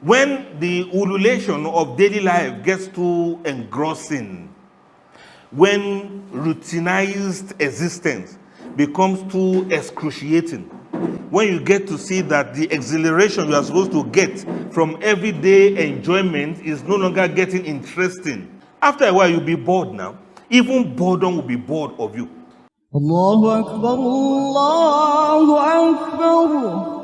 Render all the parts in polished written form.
When the ululation of daily life gets too engrossing, when routinized existence becomes too excruciating, when you get to see that the exhilaration you are supposed to get from everyday enjoyment is no longer getting interesting, after a while you'll be bored now. Even boredom will be bored of you. Allahu Akbar, Allahu Akbar.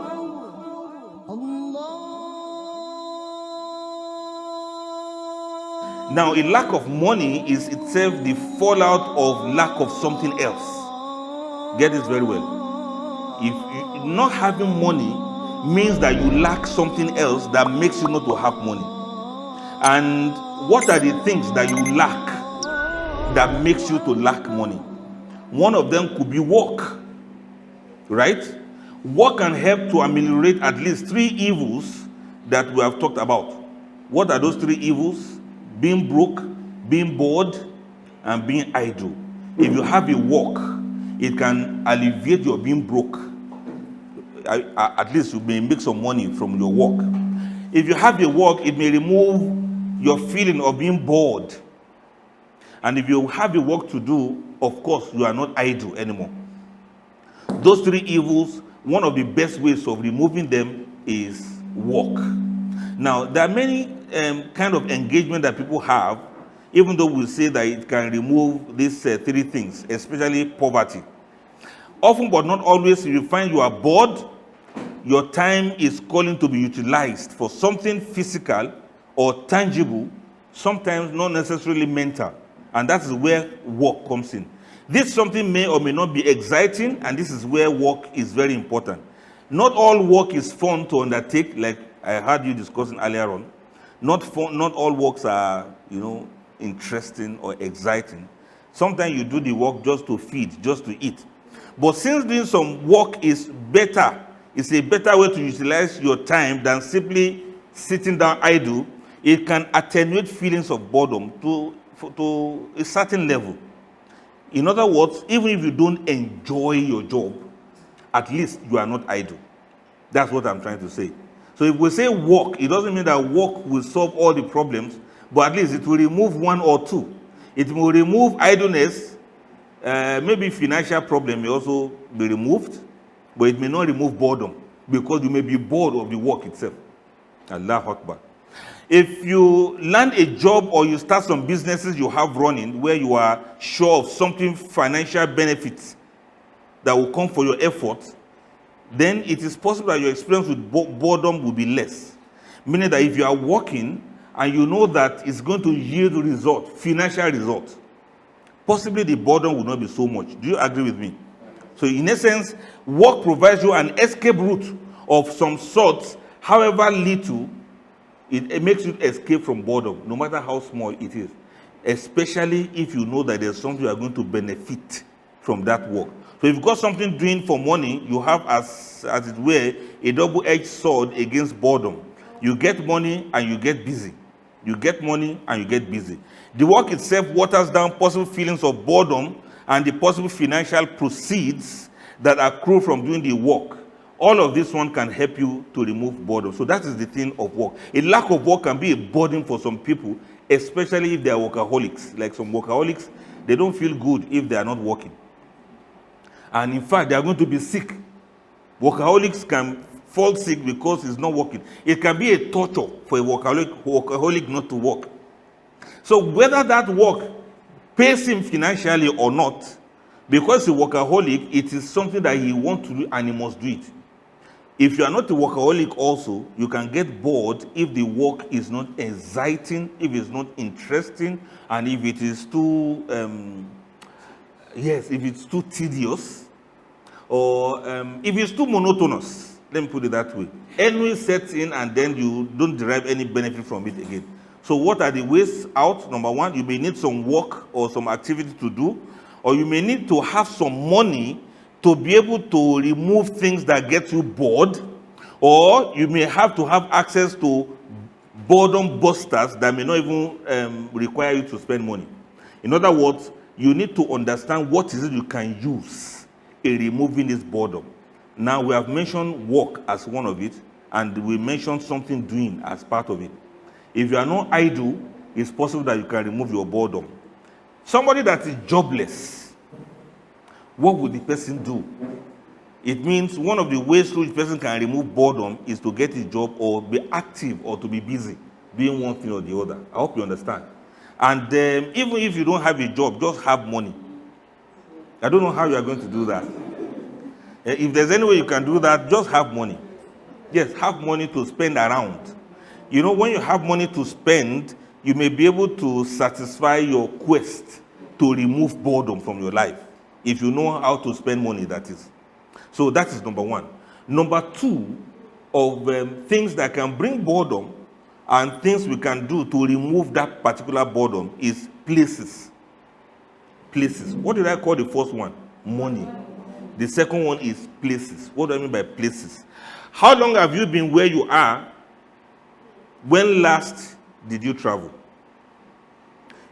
Now, a lack of money is itself the fallout of lack of something else. Get this very well. If not having money means that you lack something else that makes you not to have money. And what are the things that you lack that makes you to lack money? One of them could be work, right? Work can help to ameliorate at least 3 evils that we have talked about. What are those 3 evils? Being broke, being bored, and being idle. If you have a work, it can alleviate your being broke. At least you may make some money from your work. If you have a work, it may remove your feeling of being bored. And if you have a work to do, of course, you are not idle anymore. Those 3 evils, one of the best ways of removing them is work. Now, there are many kind of engagement that people have, even though we say that it can remove these 3 things, especially poverty. Often, but not always, if you find you are bored, your time is calling to be utilized for something physical or tangible, sometimes not necessarily mental. And that is where work comes in. This something may or may not be exciting, and this is where work is very important. Not all work is fun to undertake, like I heard you discussing earlier on. Not all works are, interesting or exciting. Sometimes you do the work just to feed, just to eat. But since doing some work is better, it's a better way to utilize your time than simply sitting down idle, it can attenuate feelings of boredom to a certain level. In other words, even if you don't enjoy your job, at least you are not idle. That's what I'm trying to say. So if we say work, it doesn't mean that work will solve all the problems, but at least it will remove 1 or 2. It will remove idleness. Maybe financial problem may also be removed, but it may not remove boredom because you may be bored of the work itself. Allahu Akbar. If you land a job or you start some businesses you have running where you are sure of something financial benefits that will come for your effort, then it is possible that your experience with boredom will be less. Meaning that if you are working and you know that it's going to yield result, financial result, possibly the boredom will not be so much. Do you agree with me? So in essence, work provides you an escape route of some sort, however little, it makes you escape from boredom, no matter how small it is. Especially if you know that there's something you are going to benefit from that work. So if you've got something doing for money, you have, as it were, a double-edged sword against boredom. You get money and you get busy. You get money and you get busy. The work itself waters down possible feelings of boredom and the possible financial proceeds that accrue from doing the work. All of this one can help you to remove boredom. So that is the thing of work. A lack of work can be a burden for some people, especially if they are workaholics. Like some workaholics, they don't feel good if they are not working. And in fact, they are going to be sick. Workaholics can fall sick because it's not working. It can be a torture for a workaholic not to work. So whether that work pays him financially or not, because he's a workaholic, it is something that he wants to do and he must do it. If you are not a workaholic also, you can get bored if the work is not exciting, if it's not interesting, and if it is too, if it's too tedious, or if it's too monotonous. Let me put it that way. Ennui sets in and then you don't derive any benefit from it again. So what are the ways out? Number 1, you may need some work or some activity to do, or you may need to have some money to be able to remove things that get you bored, or you may have to have access to boredom busters that may not even require you to spend money. In other words, you need to understand what is it you can use in removing this boredom. Now, we have mentioned work as one of it. And we mentioned something doing as part of it. If you are not idle, it's possible that you can remove your boredom. Somebody that is jobless, what would the person do? It means one of the ways through which person can remove boredom is to get a job or be active or to be busy doing one thing or the other. I hope you understand. And even if you don't have a job, just have money. I don't know how you are going to do that. If there's any way you can do that, just have money. Yes, have money to spend around. You know, when you have money to spend, you may be able to satisfy your quest to remove boredom from your life. If you know how to spend money, that is. So that is number one. Number two of things that can bring boredom and things we can do to remove that particular boredom is places. Places. What did I call the first one? Money. The second one is places. What do I mean by places? How long have you been where you are? When last did you travel?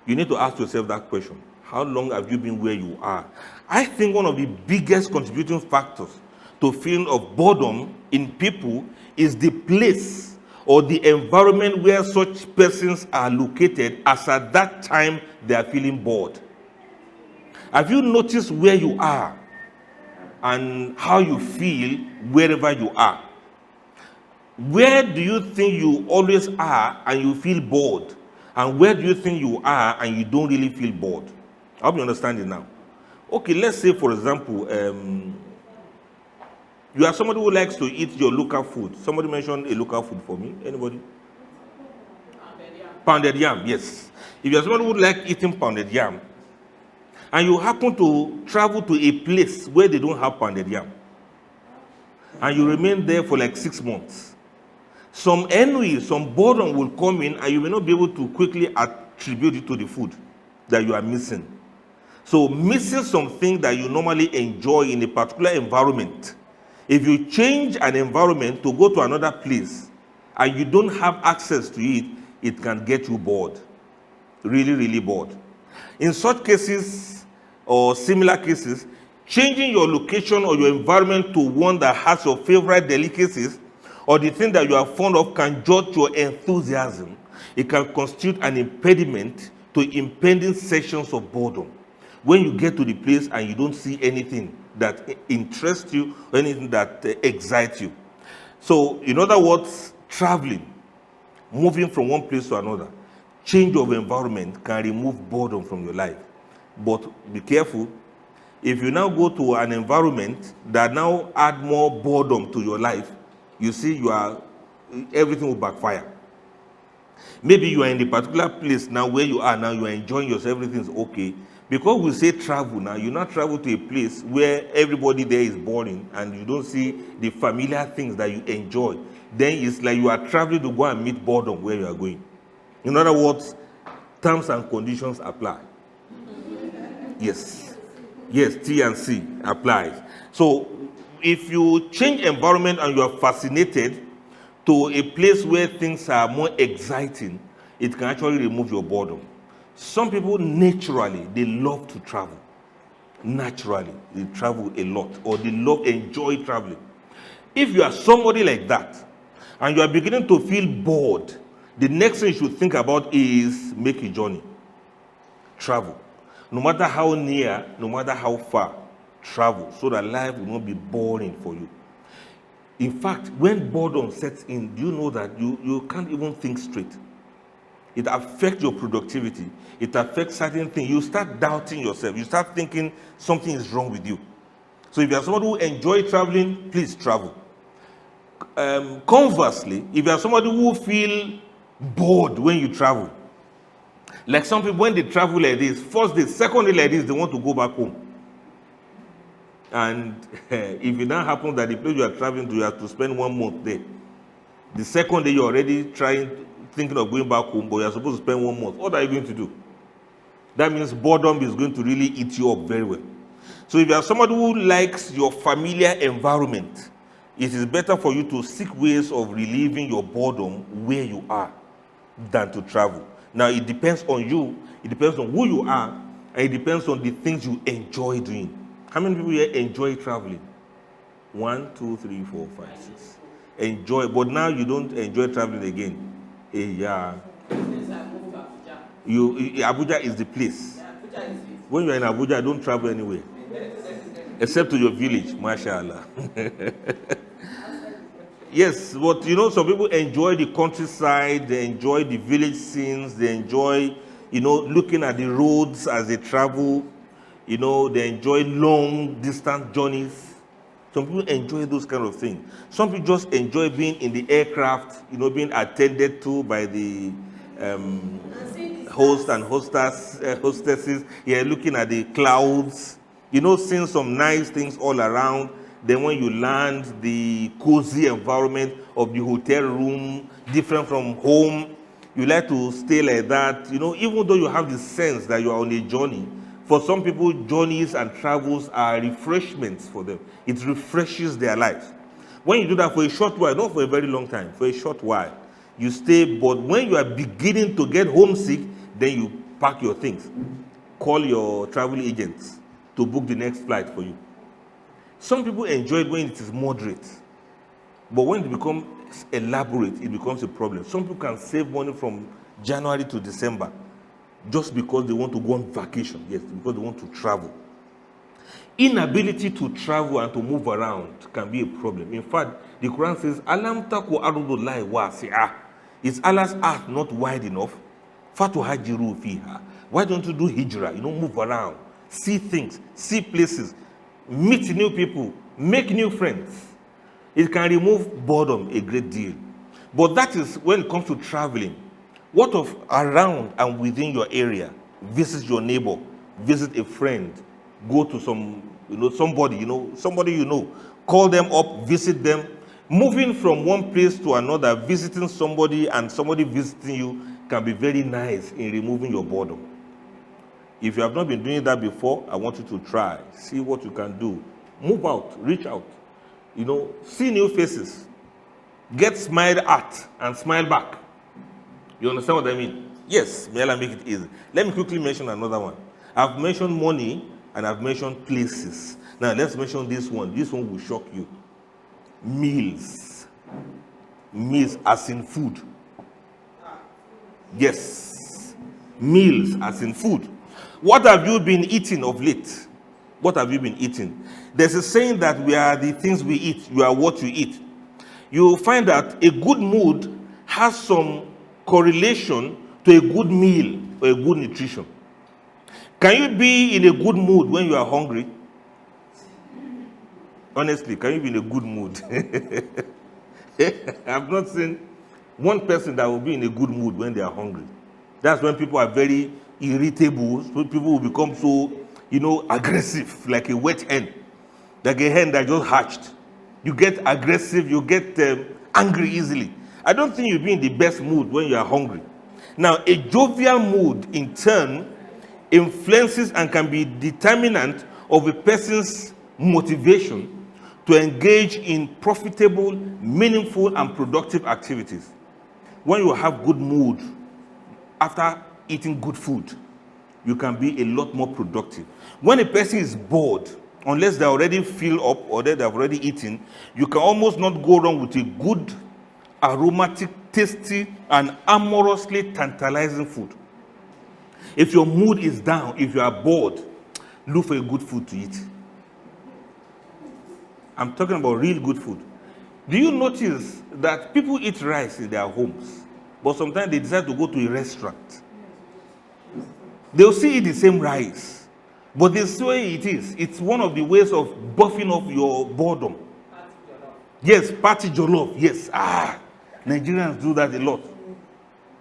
You need to ask yourself that question. How long have you been where you are? I think one of the biggest contributing factors to feeling of boredom in people is the place or the environment where such persons are located as at that time they are feeling bored. Have you noticed where you are and how you feel wherever you are? Where do you think you always are and you feel bored? And where do you think you are and you don't really feel bored? I hope you understand it now. Okay, let's say, for example, you are somebody who likes to eat your local food. Somebody mentioned a local food for me. Anybody? Pounded yam, yes. If you are somebody who likes eating pounded yam, and you happen to travel to a place where they don't have pounded yam, and you remain there for like 6 months, some ennui, some boredom will come in, and you may not be able to quickly attribute it to the food that you are missing. So missing something that you normally enjoy in a particular environment, if you change an environment to go to another place and you don't have access to it, it can get you bored. Really, really bored. In such cases or similar cases, changing your location or your environment to one that has your favorite delicacies or the thing that you are fond of can judge your enthusiasm. It can constitute an impediment to impending sessions of boredom. When you get to the place and you don't see anything that interests you or anything that excites you. So, in other words, traveling, moving from one place to another, change of environment can remove boredom from your life. But be careful. If you now go to an environment that now add more boredom to your life, you see everything will backfire. Maybe you are in the particular place now where you are now, you are enjoying yourself, everything's okay. Because we say travel now, you now travel to a place where everybody there is boring and you don't see the familiar things that you enjoy. Then it's like you are traveling to go and meet boredom where you are going. In other words, terms and conditions apply. Yes. Yes, T and C applies. So if you change environment and you are fascinated to a place where things are more exciting, it can actually remove your boredom. Some people naturally, they love to travel. Naturally, they travel a lot or they enjoy traveling. If you are somebody like that and you are beginning to feel bored, the next thing you should think about is make a journey. Travel. No matter how near, no matter how far, travel so that life will not be boring for you. In fact, when boredom sets in, do you know that you can't even think straight? It affects your productivity. It affects certain things. You start doubting yourself. You start thinking something is wrong with you. So if you are somebody who enjoys traveling, please travel. Conversely, if you are somebody who feel bored when you travel, like some people when they travel like this, first day, second day like this, they want to go back home. And if it now happens that the place you are traveling to, you have to spend 1 month there. The second day you're already thinking of going back home, but you're supposed to spend 1 month. What are you going to do? That means boredom is going to really eat you up very well. So if you are somebody who likes your familiar environment, it is better for you to seek ways of relieving your boredom where you are than to travel. Now, it depends on you, it depends on who you are, and it depends on the things you enjoy doing. How many people here enjoy traveling? 1, 2, 3, 4, 5, 6. enjoy, but now you don't enjoy traveling again. Yeah. Abuja is the place. When you're in Abuja, don't travel anywhere. Except to your village, mashallah. Yes, but some people enjoy the countryside, they enjoy the village scenes, they enjoy, looking at the roads as they travel, they enjoy long distance journeys. Some people enjoy those kind of things. Some people just enjoy being in the aircraft, being attended to by the host and hostesses. Yeah, looking at the clouds, seeing some nice things all around. Then when you land, the cozy environment of the hotel room, different from home. You like to stay like that, even though you have the sense that you are on a journey. For some people, journeys and travels are refreshments for them. It refreshes their lives. When you do that for a short while, not for a very long time, for a short while, you stay, but when you are beginning to get homesick, then you pack your things. Call your travel agents to book the next flight for you. Some people enjoy it when it is moderate, but when it becomes elaborate, it becomes a problem. Some people can save money from January to December just because they want to go on vacation. Yes, because they want to travel. Inability to travel and to move around can be a problem. In fact, the Quran says, Alam taku arudullahi wasi'ah. Is Allah's earth not wide enough? Fatuhajiru fiha. Why don't you do hijrah? Move around, see things, see places, meet new people, make new friends. It can remove boredom a great deal. But that is when it comes to traveling. What of around and within your area? Visit your neighbor, visit a friend, go to somebody you know, call them up, visit them. Moving from one place to another, visiting somebody and somebody visiting you can be very nice in removing your boredom. If you have not been doing that before, I want you to try. See what you can do. Move out, reach out. See new faces. Get smiled at and smile back. You understand what I mean? Yes, may Allah make it easy. Let me quickly mention another one. I've mentioned money and I've mentioned places. Now let's mention this one. This one will shock you. Meals. Meals as in food. Yes. Meals as in food. What have you been eating of late? What have you been eating? There's a saying that we are the things we eat. You are what you eat. You will find that a good mood has some correlation to a good meal or a good nutrition. Can you be in a good mood when you are hungry? Honestly, can you be in a good mood? I've not seen one person that will be in a good mood when they are hungry. That's when people are very irritable. People will become so, aggressive, like a wet hen, like a hen that just hatched. You get aggressive, you get angry easily. I don't think you'll be in the best mood when you are hungry. Now, a jovial mood, in turn, influences and can be determinant of a person's motivation to engage in profitable, meaningful, and productive activities. When you have good mood after eating good food, you can be a lot more productive. When a person is bored, unless they already fill up or they've already eaten, you can almost not go wrong with a good, aromatic, tasty, and amorously tantalizing food. If your mood is down, if you are bored, look for a good food to eat. I'm talking about real good food. Do you notice that people eat rice in their homes, but sometimes they decide to go to a restaurant? They'll still eat the same rice, but this way it is. It's one of the ways of buffing up your boredom. Yes, party jollof. Yes, Nigerians do that a lot.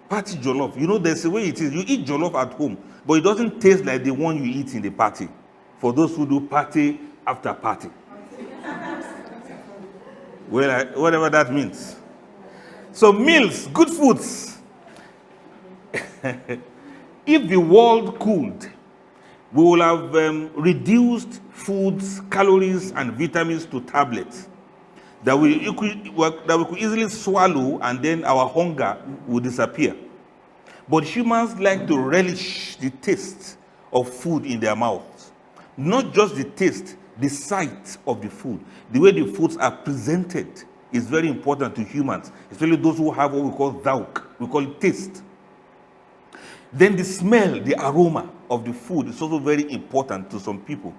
Party jollof. There's a way it is. You eat jollof at home, but it doesn't taste like the one you eat in the party. For those who do party after party. Well, whatever that means. So meals, good foods. If the world cooled, we will have reduced foods, calories, and vitamins to tablets that we could easily swallow, and then our hunger will disappear. But humans like to relish the taste of food in their mouths. Not just the taste, the sight of the food, the way the foods are presented is very important to humans, especially those who have what we call dhauk. We call it taste. Then the smell, the aroma of the food is also very important to some people.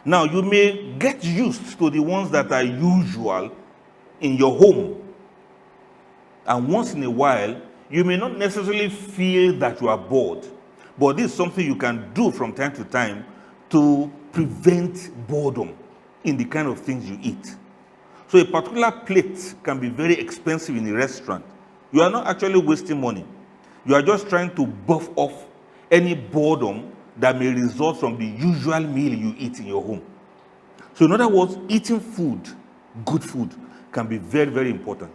Now, you may get used to the ones that are usual in your home. And once in a while, you may not necessarily feel that you are bored. But this is something you can do from time to time to prevent boredom in the kind of things you eat. So a particular plate can be very expensive in a restaurant. You are not actually wasting money. You are just trying to buff off any boredom that may result from the usual meal you eat in your home. So in other words, eating food, good food, can be very, very important.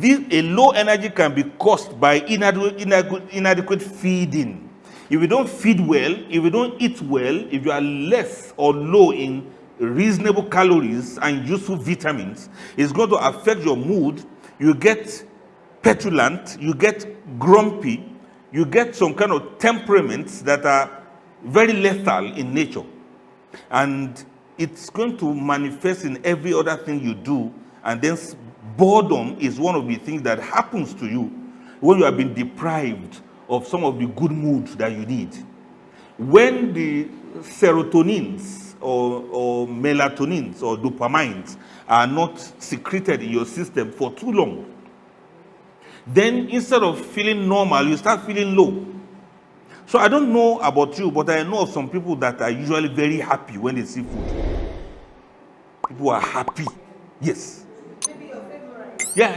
A low energy can be caused by inadequate feeding. If you don't feed well, if you don't eat well, if you are less or low in reasonable calories and useful vitamins, it's going to affect your mood. You get petulant, you get grumpy, you get some kind of temperaments that are very lethal in nature. And it's going to manifest in every other thing you do. And then boredom is one of the things that happens to you when you have been deprived of some of the good mood that you need. When the serotonins or melatonins or dopamines are not secreted in your system for too long, then instead of feeling normal, you start feeling low. So I don't know about you, but I know of some people that are usually very happy when they see food. People are happy. Yes. Maybe your favorite. Yeah.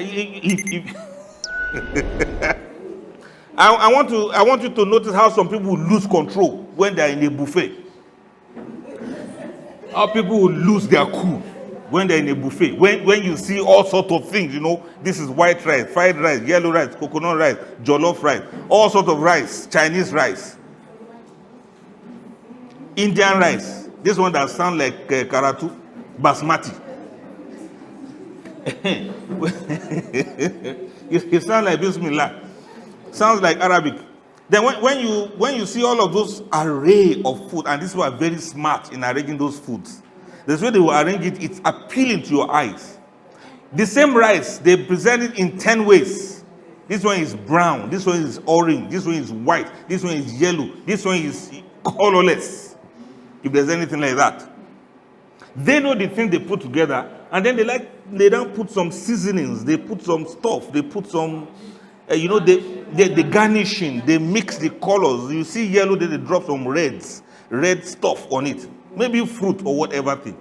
I want you to notice how some people lose control when they're in a buffet. How people will lose their cool when they're in a buffet. When you see all sorts of things, this is white rice, fried rice, yellow rice, coconut rice, jollof rice, all sorts of rice, Chinese rice, Indian rice. This one that sounds like karatu, basmati. It sounds like Bismillah. Sounds like Arabic. Then when you see all of those array of food, and these people are very smart in arranging those foods, the way they will arrange it, it's appealing to your eyes. The same rice, they present it in 10 ways. This one is brown, this one is orange, this one is white, this one is yellow, this one is colorless, if there's anything like that. They know the thing they put together, and then they don't put some seasonings, they put some stuff, they put some, the garnishing, they mix the colors. You see yellow, then they drop some red stuff on it, maybe fruit or whatever thing.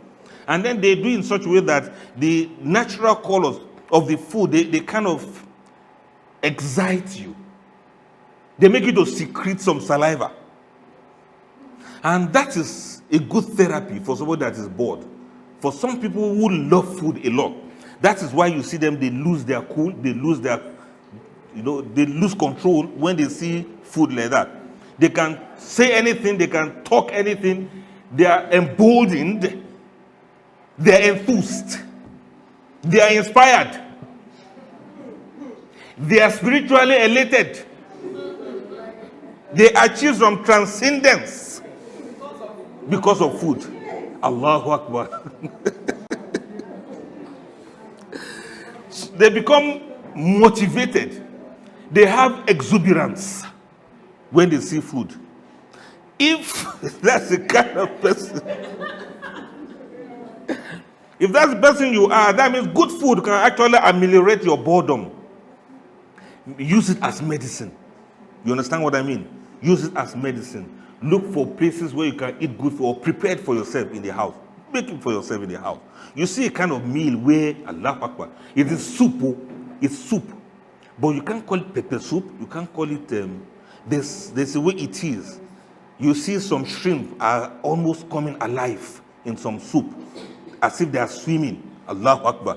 And then they do in such a way that the natural colors of the food, they kind of excite you. They make you to secrete some saliva. And that is a good therapy for somebody that is bored. For some people who love food a lot, that is why you see them, they lose their cool, they lose control when they see food like that. They can say anything, they can talk anything, they are emboldened, they are enthused, they are inspired, they are spiritually elated, they achieve some transcendence because of food. Allahu Akbar. They become motivated. They have exuberance when they see food. If that's the kind of person, if that's the person you are, that means good food can actually ameliorate your boredom. Use it as medicine. You understand what I mean? Use it as medicine. Look for places where you can eat good food or prepare it for yourself in the house. Make it for yourself in the house. You see a kind of meal where, Allah Akbar, it is soup. It's soup. But you can't call it pepper soup. You can't call it, there's a way it is. You see some shrimp are almost coming alive in some soup, as if they are swimming. Allahu Akbar.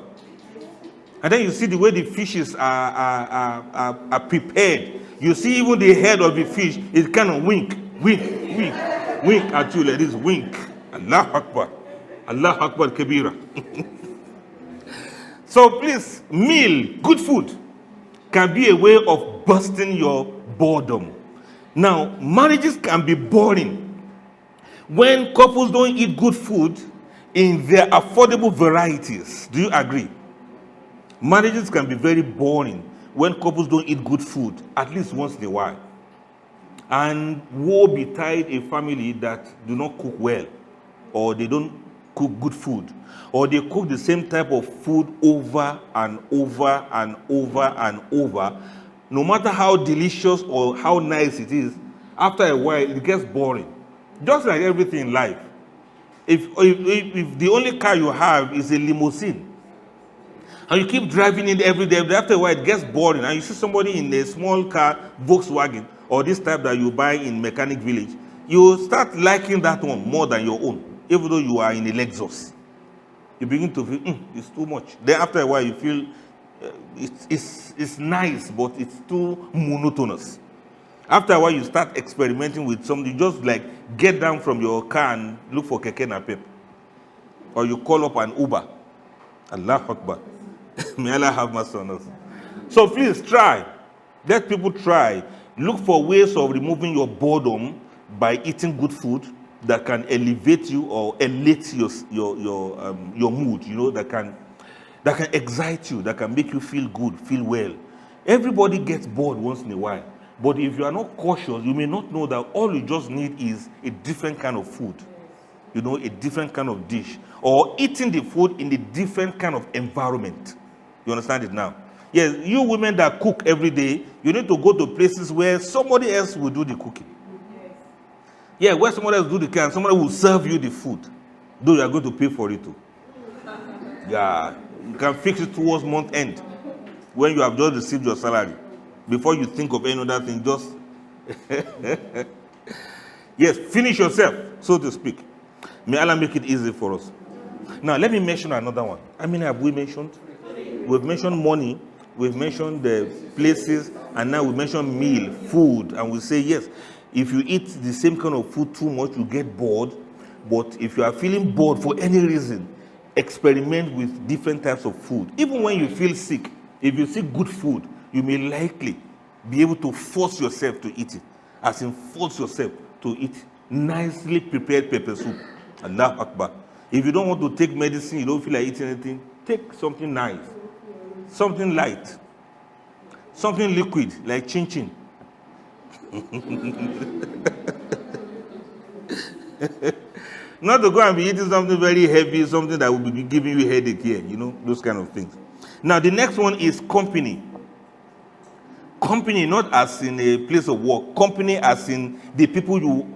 And then you see the way the fishes are prepared. You see even the head of the fish is kind of wink at you like this, wink. Allahu Akbar. Allahu Akbar Kabira. So please, meal, good food, can be a way of busting your boredom. Now, marriages can be boring when couples don't eat good food in their affordable varieties. Do you agree? Marriages can be very boring when couples don't eat good food at least once in a while. And woe betide a family that do not cook well, or they don't cook good food, or they cook the same type of food over and over and over and over. No matter how delicious or how nice it is, after a while it gets boring. Just like everything in life. If the only car you have is a limousine, and you keep driving it every day, after a while it gets boring, and you see somebody in a small car, Volkswagen, or this type that you buy in Mechanic Village, you start liking that one more than your own, even though you are in a Lexus. You begin to feel, it's too much. Then after a while you feel it's nice, but it's too monotonous. After a while you start experimenting with something. You just like get down from your car and look for keke napep, or you call up an Uber. Allah Akbar. May Allah have mercy on us. So please try. Let people try. Look for ways of removing your boredom by eating good food that can elevate you or elate your mood. That can excite you, that can make you feel good, feel well. Everybody gets bored once in a while. But if you are not cautious, you may not know that all you just need is a different kind of food. A different kind of dish. Or eating the food in a different kind of environment. You understand it now? Yes, you women that cook every day, you need to go to places where somebody else will do the cooking. Yeah, where somebody else do the cooking and somebody will serve you the food. Though you are going to pay for it too. Yeah, you can fix it towards month end. When you have just received your salary. Before you think of any other thing, just... Yes, finish yourself, so to speak. May Allah make it easy for us. Now, let me mention another one. How many have we mentioned? We've mentioned money, we've mentioned the places, and now we mentioned meal, food, and we say, yes, if you eat the same kind of food too much, you get bored. But if you are feeling bored for any reason, experiment with different types of food. Even when you feel sick, if you see good food, you may likely be able to force yourself to eat it. As in, force yourself to eat nicely prepared pepper soup. Allah Akbar. If you don't want to take medicine, you don't feel like eating anything, take something nice, something light, something liquid, like chin-chin. Not to go and be eating something very heavy, something that will be giving you a headache here, those kind of things. Now, the next one is company. Company, not as in a place of work. Company as in the people you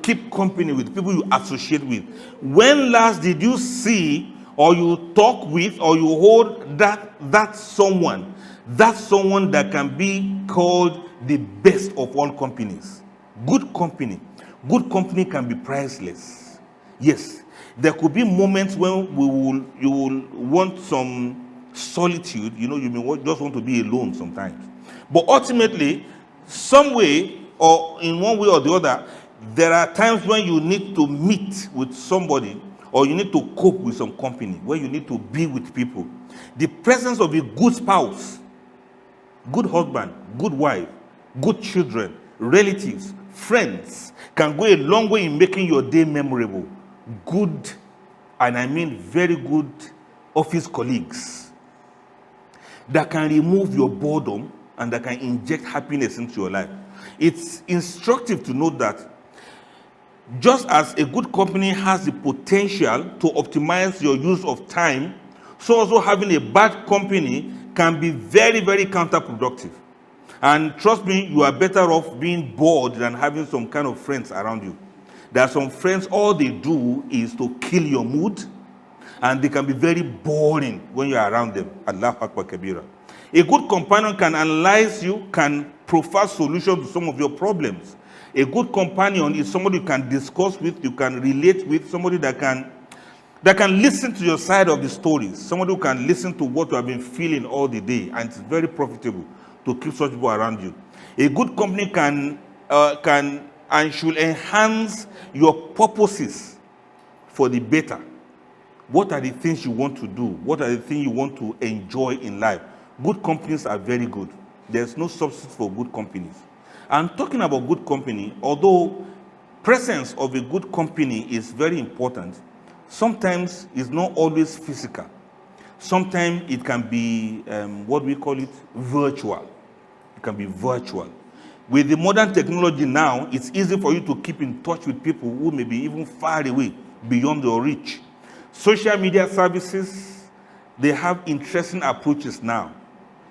keep company with, people you associate with. When last did you see or you talk with or you hold that someone that can be called the best of all companies? Good company. Good company can be priceless. Yes, there could be moments when you will want some solitude. You may just want to be alone sometimes. But ultimately, some way or in one way or the other, there are times when you need to meet with somebody or you need to cope with some company, where you need to be with people. The presence of a good spouse, good husband, good wife, good children, relatives, friends can go a long way in making your day memorable. Good, and I mean very good office colleagues that can remove your boredom and that can inject happiness into your life. It's instructive to note that just as a good company has the potential to optimize your use of time, so also having a bad company can be very, very counterproductive. And trust me, you are better off being bored than having some kind of friends around you. There are some friends, all they do is to kill your mood, and they can be very boring when you are around them. Allahu Akbar Kabira. A good companion can analyze you, can provide solutions to some of your problems. A good companion is somebody you can discuss with, you can relate with, somebody that can listen to your side of the stories, somebody who can listen to what you have been feeling all the day, and it's very profitable to keep such people around you. A good company can and should enhance your purposes for the better. What are the things you want to do? What are the things you want to enjoy in life? Good companies are very good. There's no substitute for good companies. And talking about good company, although presence of a good company is very important, sometimes it's not always physical. Sometimes it can be, what we call it, virtual. It can be virtual. With the modern technology now, it's easy for you to keep in touch with people who may be even far away, beyond your reach. Social media services, they have interesting approaches now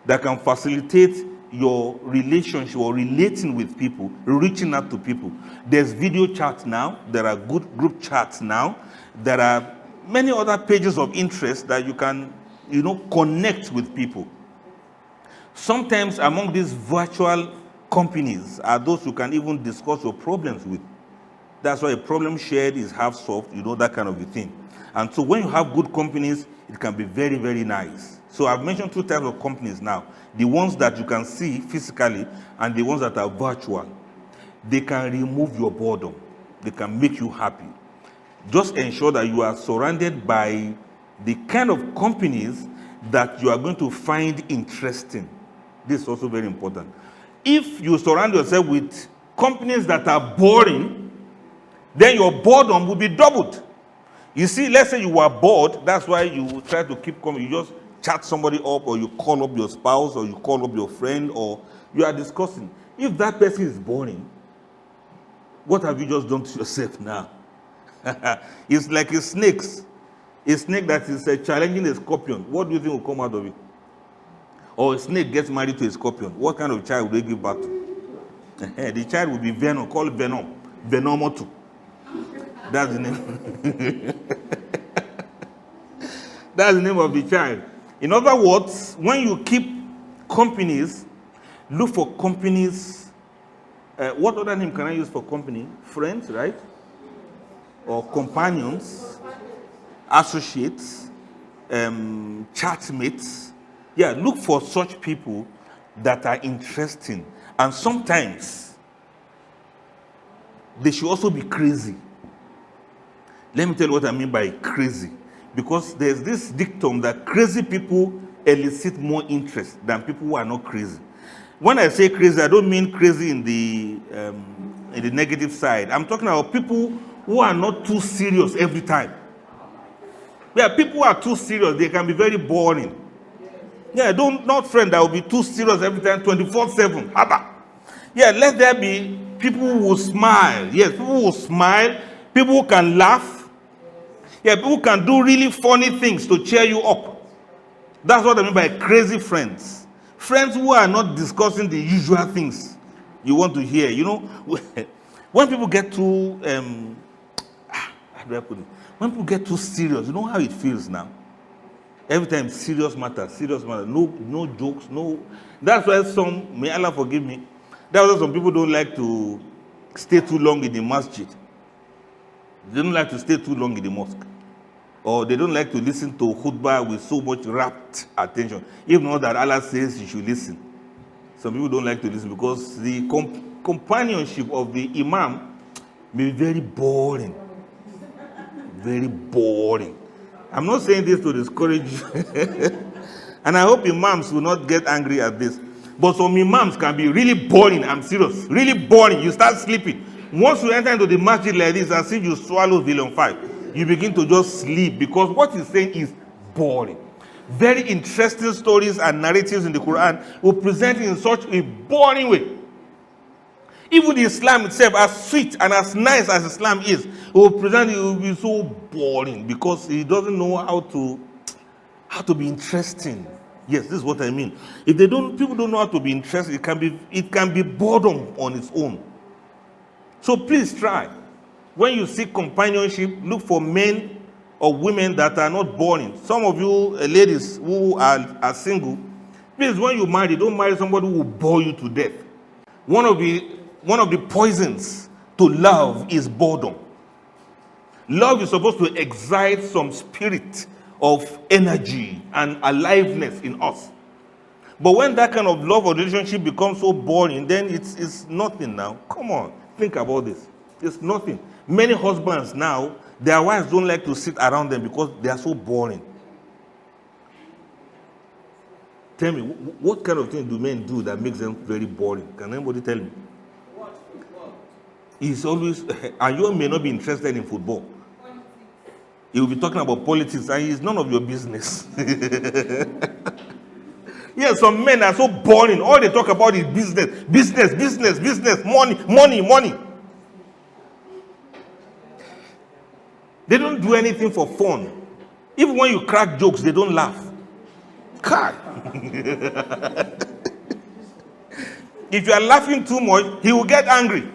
that can facilitate your relationship or relating with people, reaching out to people. There's video chats now. There are good group chats now. There are many other pages of interest that you can, connect with people. Sometimes among these virtual companies are those you can even discuss your problems with. That's why a problem shared is half solved, that kind of a thing. And so when you have good companies, it can be very, very nice. So I've mentioned two types of companies now. The ones that you can see physically and the ones that are virtual. They can remove your boredom. They can make you happy. Just ensure that you are surrounded by the kind of companies that you are going to find interesting. This is also very important. If you surround yourself with companies that are boring, then your boredom will be doubled. You see, let's say you are bored, that's why you try to keep coming. You just chat somebody up, or you call up your spouse, or you call up your friend, or you are discussing. If that person is boring, what have you just done to yourself now? It's like a snake that is challenging a scorpion. What do you think will come out of it? Or a snake gets married to a scorpion. What kind of child will they give birth to? The child will be Venom, called Venom. Venomotu. That's the name. That's the name of the child. In other words, when you keep companies, look for companies. What other name can I use for company? Friends, right? Or companions, associates, chatmates. Yeah, look for such people that are interesting. And sometimes they should also be crazy. Let me tell you what I mean by crazy. Because there's this dictum that crazy people elicit more interest than people who are not crazy. When I say crazy, I don't mean crazy in the negative side. I'm talking about people who are not too serious every time. Yeah, people who are too serious, they can be very boring. Yeah, not friend that will be too serious every time, 24/7. Haba. Yeah, let there be people who will smile. Yes, people who will smile. People who can laugh. Yeah, people who can do really funny things to cheer you up. That's what I mean by crazy friends. Friends who are not discussing the usual things you want to hear. When people get too, how do I put it? When people get too serious, you know how it feels now? Every time serious matter. No jokes, no. That's why may Allah forgive me, that's why some people don't like to stay too long in the masjid. They don't like to stay too long in the mosque. Or they don't like to listen to khutbah with so much rapt attention. If not that Allah says you should listen. Some people don't like to listen because the companionship of the imam may be very boring. Very boring. I'm not saying this to discourage you. And I hope imams will not get angry at this. But some imams can be really boring. I'm serious. Really boring. You start sleeping. Once you enter into the masjid like this, as if you swallow Volume 5, you begin to just sleep because what he's saying is boring. Very interesting stories and narratives in the Quran will present in such a boring way. Even Islam itself, as sweet and as nice as Islam is, it will be so boring because he doesn't know how to be interesting. Yes, this is what I mean. If people don't know how to be interested, it can be boredom on its own. So please try. When you seek companionship, look for men or women that are not boring. Some of you ladies who are single, please, when you marry, don't marry somebody who will bore you to death. One of the poisons to love is boredom. Love is supposed to excite some spirit of energy and aliveness in us. But when that kind of love or relationship becomes so boring, then it's nothing now. Come on, think about this. It's nothing. Many husbands now, their wives don't like to sit around them because they are so boring. Tell me, what kind of thing do men do that makes them very boring? Can anybody tell me? It's always, and you may not be interested in football. He will be talking about politics, and it's none of your business. Yes, some men are so boring. All they talk about is business, money. They don't do anything for fun. Even when you crack jokes, they don't laugh. God. If you are laughing too much, he will get angry.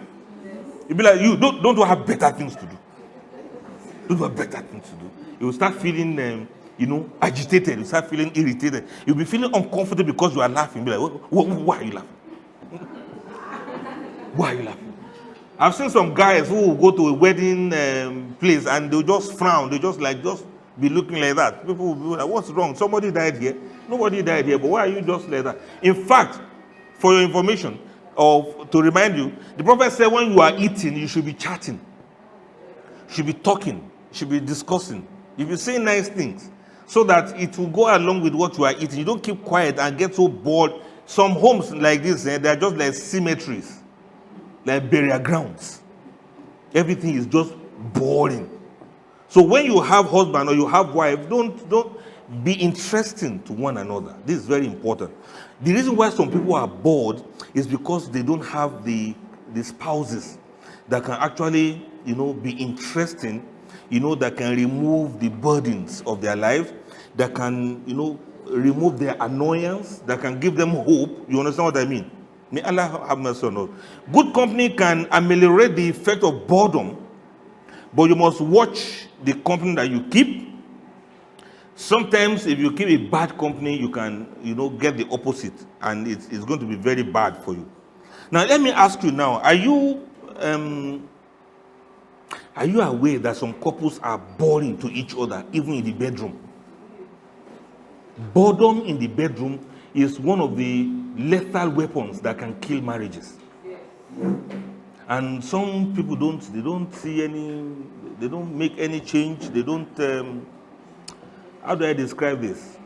He'll be like, you don't have better things to do. Don't have better things to do. You will start feeling, agitated. You start feeling irritated. You'll be feeling uncomfortable because you are laughing. You'll be like, why are you laughing? Why are you laughing? I've seen some guys who will go to a wedding place and they'll just frown. They just be looking like that. People will be like, what's wrong? Somebody died here. Nobody died here. But why are you just like that? In fact, for your information, or to remind you, the prophet said when you are eating, you should be chatting. You should be talking. You should be discussing. You should say nice things so that it will go along with what you are eating. You don't keep quiet and get so bored. Some homes like this, they are just like cemeteries, like burial grounds. Everything is just boring. So when you have husband or you have wife, don't be interesting to one another. This is very important. The reason why some people are bored is because they don't have the spouses that can actually, be interesting, that can remove the burdens of their lives, that can, remove their annoyance, that can give them hope. You understand what I mean? May Allah have mercy on us. Good company can ameliorate the effect of boredom, but you must watch the company that you keep. Sometimes if you keep a bad company, you can, get the opposite, and it's going to be very bad for you. Now, let me ask you now, are you aware that some couples are boring to each other, even in the bedroom? Boredom in the bedroom is one of the lethal weapons that can kill marriages. And some people don't make any change. They don't, how do I describe this?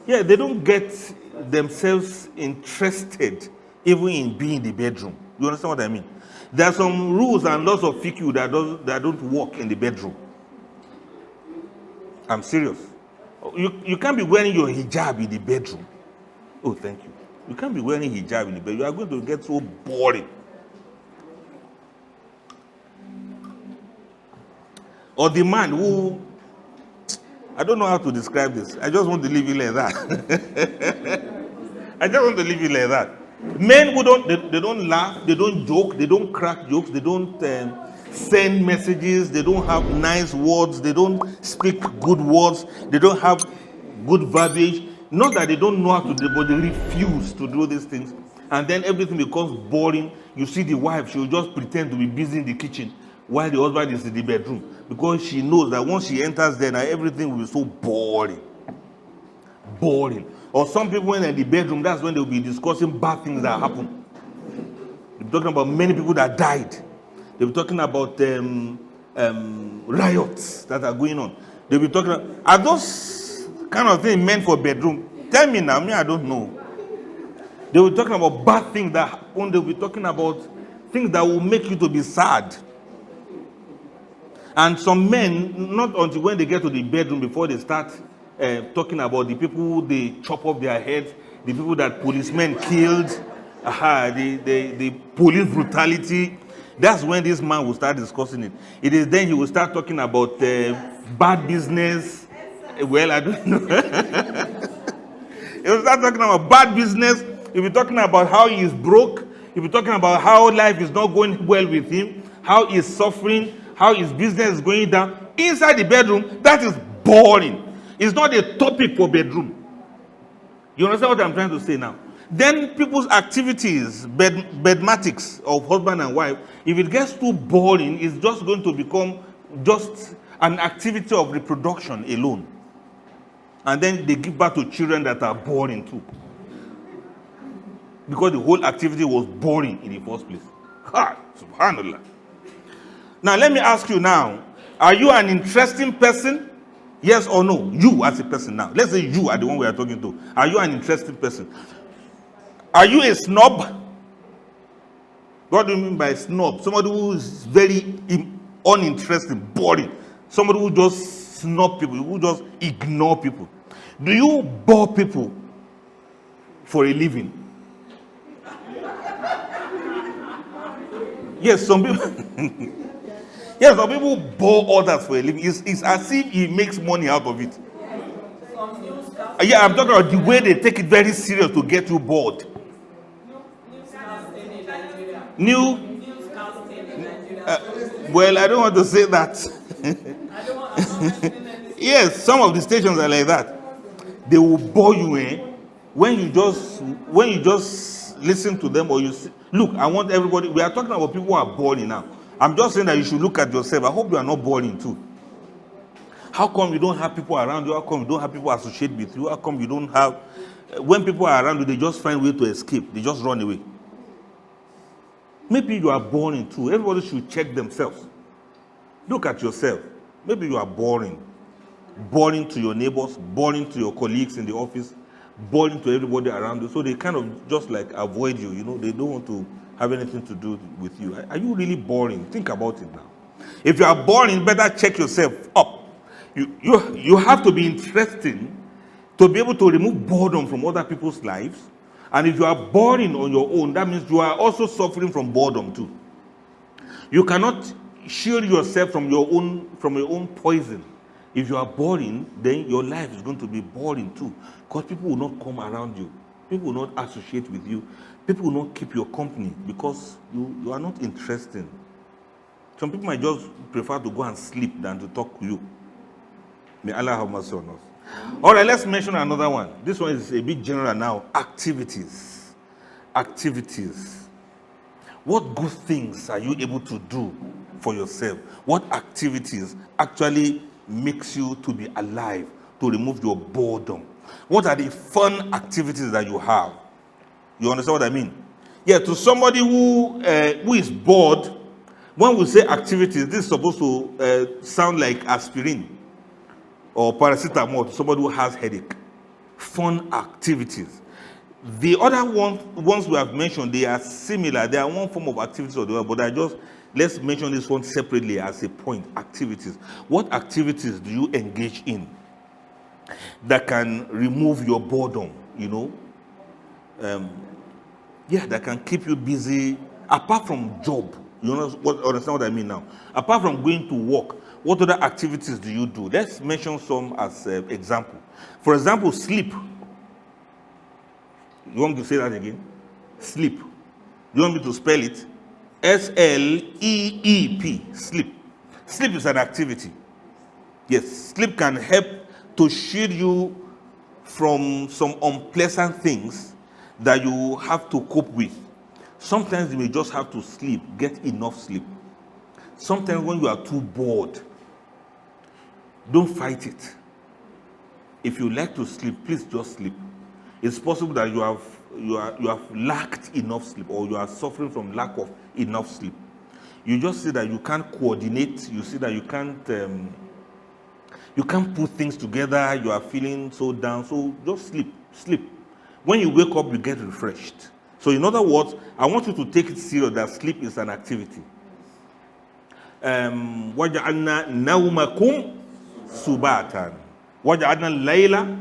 Yeah, they don't get themselves interested even in being in the bedroom. You understand what I mean? There are some rules and laws of fiqh that don't work in the bedroom. I'm serious. You can't be wearing your hijab in the bedroom. Oh, thank you. You can't be wearing hijab in the bedroom. You are going to get so boring. Or the man who, I don't know how to describe this. I just want to leave it like that. I just want to leave it like that. Men who they don't laugh, they don't joke, they don't crack jokes, they don't send messages, they don't have nice words, they don't speak good words, they don't have good verbiage. Not that they don't know how to do, but they refuse to do these things. And then everything becomes boring. You see the wife, she will just pretend to be busy in the kitchen while the husband is in the bedroom, because she knows that once she enters there, now everything will be so boring. Or some people, when they're in the bedroom, that's when they'll be discussing bad things that happen. They'll be talking about many people that died. They'll be talking about riots that are going on. They'll be talking about, are those kind of things meant for bedroom? Tell me now, I don't know. They were talking about bad things that happen. They'll be talking about things that will make you to be sad. And some men, not until when they get to the bedroom before they start talking about the people who they chop off their heads, the people that policemen killed, the police brutality. That's when this man will start discussing it. It is then he will start talking about bad business. Well, I don't know. He will start talking about bad business. He'll be talking about how he is broke. He'll be talking about how life is not going well with him, how he is suffering, how his business is going down. Inside the bedroom, that is boring. It's not a topic for bedroom. You understand what I'm trying to say now? Then people's activities, bedmatics of husband and wife, if it gets too boring, it's just going to become just an activity of reproduction alone. And then they give birth to children that are boring too. Because the whole activity was boring in the first place. Ha! Subhanallah. Now let me ask you now, are you an interesting person? Yes or no? You as a person now. Let's say you are the one we are talking to. Are you an interesting person? Are you a snob? What do you mean by snob? Somebody who is very uninteresting, boring. Somebody who just snub people, who just ignore people? Do you bore people for a living? Yes, some people. Yes, some people bore others for a living. It's as if he makes money out of it. Yeah, I'm talking about the way they take it very serious to get you bored. New. Well, I don't want to say that. Yes, some of the stations are like that. They will bore you when you just listen to them, or look. I want everybody. We are talking about people who are boring now. I'm just saying that you should look at yourself. I hope you are not boring too. How come you don't have people around you? How come you don't have people associate with you? How come you don't have... When people are around you, they just find a way to escape. They just run away. Maybe you are boring too. Everybody should check themselves. Look at yourself. Maybe you are boring. Boring to your neighbors, boring to your colleagues in the office, boring to everybody around you. So they kind of just like avoid you. They don't want to have anything to do with you. Are you really boring? Think about it now. If you are boring, better check yourself up. You have to be interesting to be able to remove boredom from other people's lives. And if you are boring on your own, that means you are also suffering from boredom too. You cannot shield yourself from your own poison. If you are boring, then your life is going to be boring too. Because people will not come around you. People will not associate with you. People will not keep your company because you are not interesting. Some people might just prefer to go and sleep than to talk to you. May Allah have mercy on us. All right, let's mention another one. This one is a bit general now. Activities. Activities. What good things are you able to do for yourself? What activities actually makes you to be alive, to remove your boredom? What are the fun activities that you have? You understand what I mean? Yeah, to somebody who is bored, when we say activities, this is supposed to sound like aspirin or paracetamol to somebody who has headache. Fun activities. The other ones we have mentioned, they are similar. They are one form of activities or the other, but let's mention this one separately as a point. Activities. What activities do you engage in that can remove your boredom? That can keep you busy apart from job. You understand what I mean now? Apart from going to work, what other activities do you do? Let's mention some as example. For example, sleep. You want me to say that again? Sleep. You want me to spell it? S-L-E-E-P. Sleep. Sleep is an activity. Yes, sleep can help to shield you from some unpleasant things that you have to cope with. Sometimes you may just have to sleep, get enough sleep. Sometimes when you are too bored, don't fight it. If you like to sleep, please just sleep. It's possible that you have lacked enough sleep, or you are suffering from lack of enough sleep. You just see that you can't coordinate. You see that you can't put things together. You are feeling so down. So just sleep. When you wake up, you get refreshed. So in other words, I want you to take it serious that sleep is an activity. وَجَعَلْنَا نَوْمَكُمْ سُبَاتًا وَجَعَلْنَا اللَّيْلَ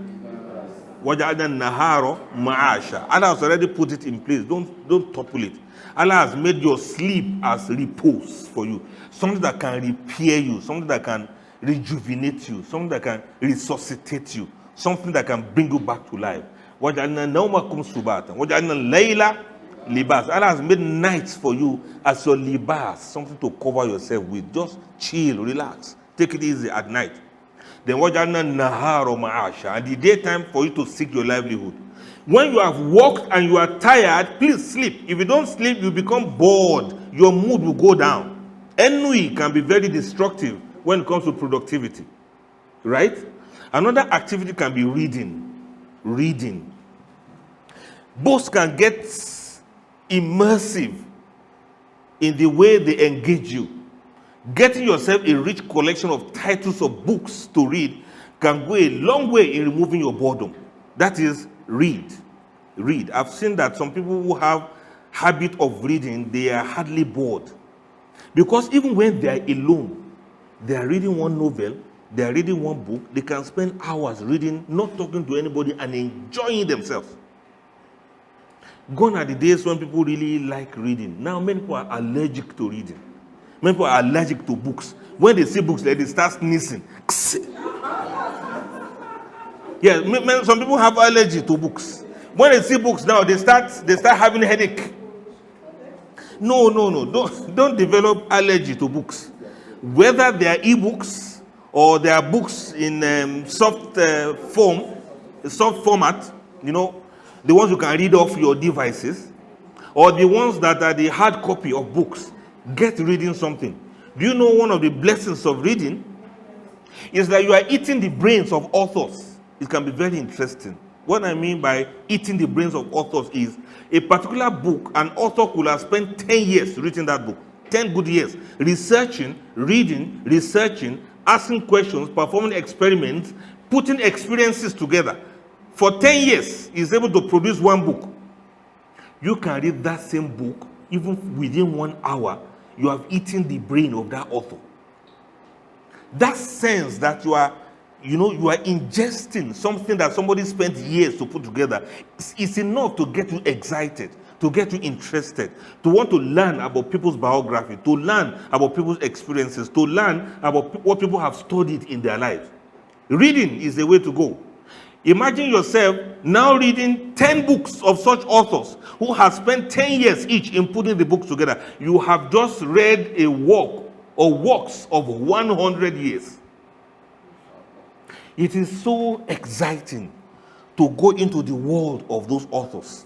وَجَعَلْنَا النَّهَارَ مَعَاشًا. Allah has already put it in place. Don't topple it. Allah has made your sleep as repose for you. Something that can repair you. Something that can rejuvenate you. Something that can resuscitate you. Something that can bring you back to life. وَجَعَلْنَا نَوْمَكُمْ سُبَاتًا وَجَعَلْنَا اللَّيْلَ libas. Allah has made nights for you as your libas, something to cover yourself with. Just chill, relax, take it easy at night. Then وَجَعَلْنَا النَّهَارَ مَعَاشًا, and the daytime for you to seek your livelihood. When you have worked and you are tired, please sleep. If you don't sleep, you become bored. Your mood will go down. Ennui can be very destructive when it comes to productivity. Right? Another activity can be reading. Books can get immersive in the way they engage you. Getting yourself a rich collection of titles of books to read can go a long way in removing your boredom. That is, read. I've seen that some people who have habit of reading, they are hardly bored. Because even when they are alone, they are reading one novel, they are reading one book, they can spend hours reading, not talking to anybody, and enjoying themselves. Gone are the days when people really like reading. Now many people are allergic to reading. Many people are allergic to books. When they see books, they start sneezing. Yeah, some people have allergy to books. When they see books now, they start having a headache. No. Don't develop allergy to books. Whether they are e-books or they are books in soft format, the ones you can read off your devices, or the ones that are the hard copy of books, get reading something. Do you know one of the blessings of reading is that you are eating the brains of authors? It can be very interesting. What I mean by eating the brains of authors is a particular book, an author could have spent 10 years reading that book, 10 good years, reading, researching, asking questions, performing experiments, putting experiences together. For 10 years, he's able to produce one book. You can read that same book, even within 1 hour, you have eaten the brain of that author. That sense that you are ingesting something that somebody spent years to put together is enough to get you excited, to get you interested, to want to learn about people's biography, to learn about people's experiences, to learn about what people have studied in their lives. Reading is the way to go. Imagine yourself now reading 10 books of such authors who have spent 10 years each in putting the books together. You have just read a work or works of 100 years. It is so exciting to go into the world of those authors,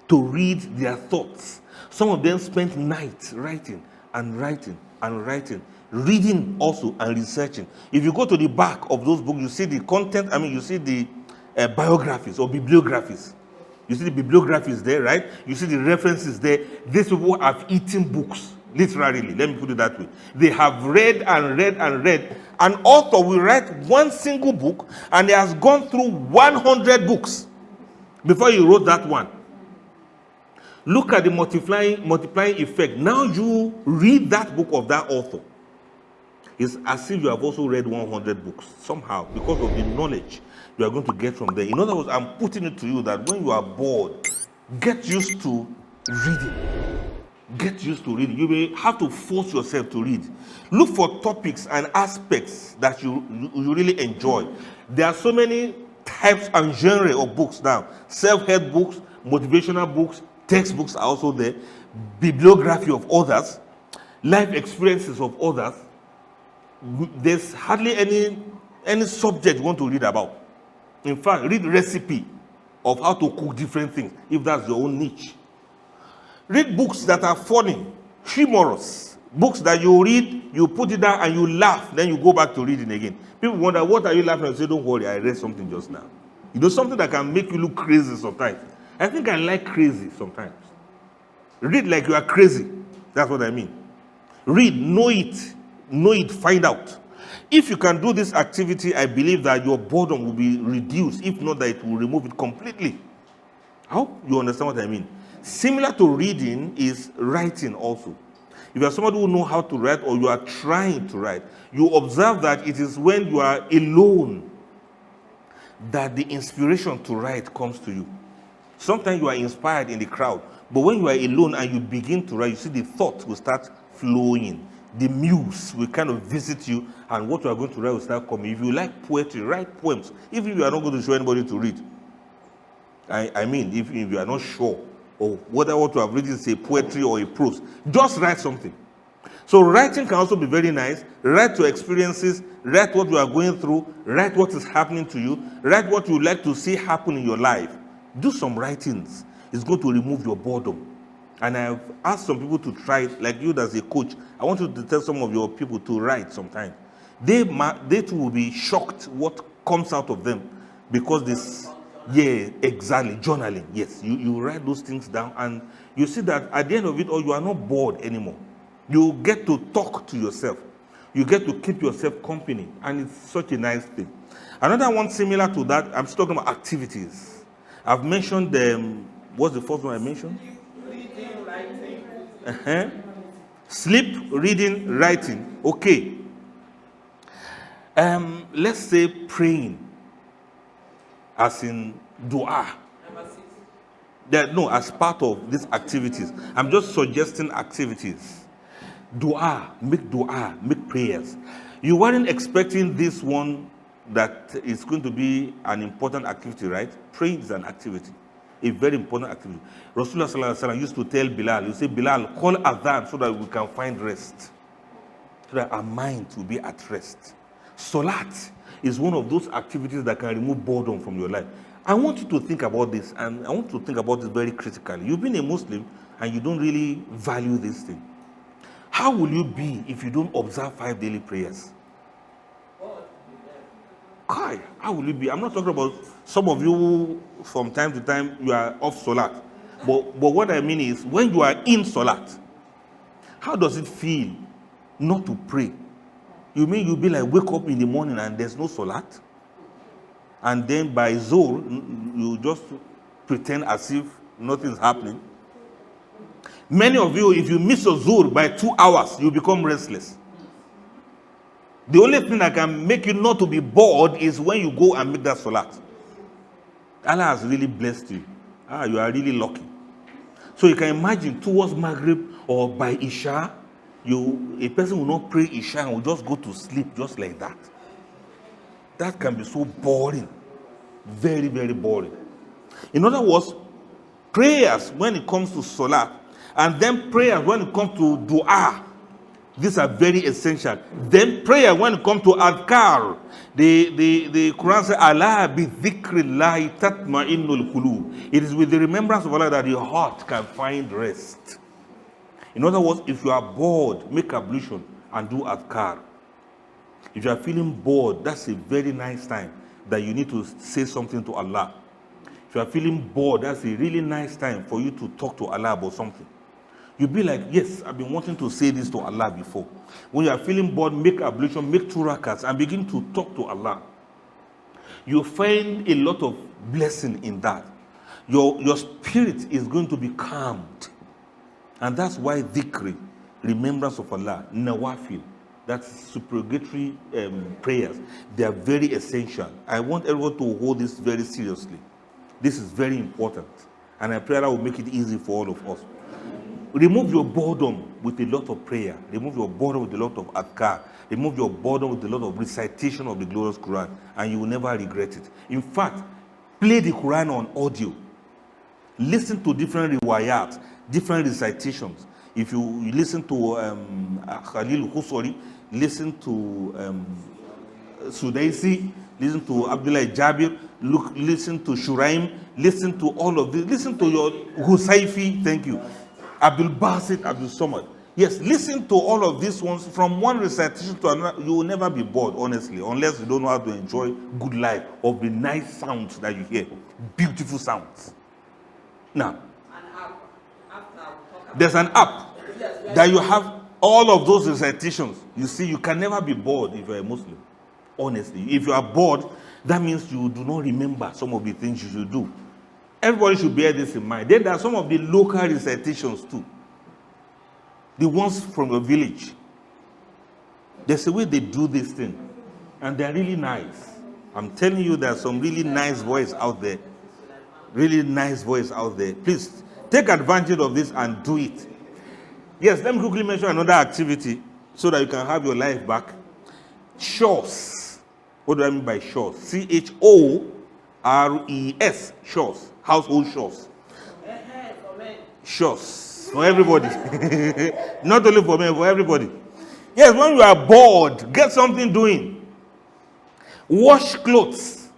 to read their thoughts. Some of them spent nights writing and writing and writing, reading also and researching. If you go to the back of those books, you see the content, you see the biographies or bibliographies. You see the bibliographies there, right? You see the references there. These people have eaten books, literally. Let me put it that way. They have read and read and read. An author will write one single book and he has gone through 100 books before he wrote that one. Look at the multiplying effect. Now you read that book of that author. It's as if you have also read 100 books somehow because of the knowledge you are going to get from there. In other words, I'm putting it to you that when you are bored, get used to reading. Get used to reading. You may have to force yourself to read. Look for topics and aspects that you really enjoy. There are so many types and genre of books now. Self-help books, motivational books, textbooks are also there. Bibliography of others, life experiences of others. There's hardly any subject you want to read about. In fact, read recipe of how to cook different things, if that's your own niche. Read books that are funny, humorous. Books that you read, you put it down and you laugh, then you go back to reading again. People wonder, what are you laughing at? I say, don't worry, I read something just now. Something that can make you look crazy sometimes. I think I like crazy sometimes. Read like you are crazy. That's what I mean. Read, know it, find out. If you can do this activity, I believe that your boredom will be reduced. If not, that it will remove it completely. I hope you understand what I mean. Similar to reading is writing also. If you are somebody who knows how to write or you are trying to write, you observe that it is when you are alone that the inspiration to write comes to you. Sometimes you are inspired in the crowd, but when you are alone and you begin to write, you see the thought will start flowing. The muse will kind of visit you, and what you are going to write will start coming. If you like poetry, write poems. If you are not going to show anybody to read, if you are not sure or whether what you have written is a poetry or a prose, just write something. So writing can also be very nice. Write your experiences, write what you are going through, write what is happening to you, write what you would like to see happen in your life. Do some writings. It's going to remove your boredom. And I've asked some people to try it, like you as a coach. I want you to tell some of your people to write sometime. They too will be shocked what comes out of them because this, exactly, journaling. Yes, you write those things down and you see that at the end of it all, you are not bored anymore. You get to talk to yourself. You get to keep yourself company, and it's such a nice thing. Another one similar to that, I'm still talking about activities. I've mentioned what's the first one I mentioned? Sleep, reading, writing. Okay. Let's say praying, as in dua. No, as part of these activities. I'm just suggesting activities. Dua, make prayers. You weren't expecting this one that is going to be an important activity, right? Praying is an activity, a very important activity. Rasulullah sallallahu alaihi wasallam used to tell Bilal, you say, Bilal, call adhan so that we can find rest, so that our mind will be at rest. Salat is one of those activities that can remove boredom from your life. I want you to think about this, and I want you to think about this very critically. You've been a Muslim and you don't really value this thing. How will you be if you don't observe 5 daily prayers? Kai, how will you be? I'm not talking about some of you from time to time you are off Salat. But what I mean is, when you are in Salat, how does it feel not to pray? You mean you'll be like, wake up in the morning and there's no Salat? And then by Zohr, you just pretend as if nothing's happening. Many of you, if you miss your Zohr by 2 hours, you become restless. The only thing that can make you not to be bored is when you go and make that Salat. Allah has really blessed you. You are really lucky. So you can imagine towards Maghrib or by Isha, a person will not pray Isha and will just go to sleep just like that. That can be so boring. Very, very boring. In other words, prayers when it comes to Salah, and then prayers when it comes to Dua, these are very essential. Then prayer when it comes to Adhkar, the Quran says, Allah bi dhikrillahi tatma'innul qulub. It is with the remembrance of Allah that your heart can find rest. In other words, if you are bored, make ablution and do Adhkar. If you are feeling bored, that's a very nice time that you need to say something to Allah. If you are feeling bored, that's a really nice time for you to talk to Allah about something. You'll be like, yes, I've been wanting to say this to Allah before. When you are feeling bored, make ablution, make 2 rakats, and begin to talk to Allah. You'll find a lot of blessing in that. Your spirit is going to be calmed. And that's why dhikri, remembrance of Allah, nawafil, that's supererogatory prayers, they are very essential. I want everyone to hold this very seriously. This is very important. And I pray Allah will make it easy for all of us. Remove your boredom with a lot of prayer. Remove your boredom with a lot of adhkar. Remove your boredom with a lot of recitation of the glorious Quran, and you will never regret it. In fact, play the Quran on audio. Listen to different riwayat, different recitations. If you listen to Khalil Husari, listen to Sudaisi, listen to Abdullah Jabir, listen to Shuraim, listen to all of this. Listen to your Husayfi, thank you. Abdul Basit, Abdul Samad. Yes, listen to all of these ones from one recitation to another. You will never be bored, honestly, unless you don't know how to enjoy good life of the nice sounds that you hear. Beautiful sounds. Now, there's an app that you have all of those recitations. You see, you can never be bored if you're a Muslim. Honestly, if you are bored, that means you do not remember some of the things you should do. Everybody should bear this in mind. Then there are some of the local recitations too. The ones from your village. There's a way they do this thing. And they're really nice. I'm telling you, there's some really nice voice out there. Really nice voice out there. Please, take advantage of this and do it. Yes, let me quickly mention another activity so that you can have your life back. Chores. What do I mean by chores? C-H-O-R-E-S. Chores. Household chores. Chores. For everybody. Not only for men, for everybody. Yes, when you are bored, get something doing. Wash clothes.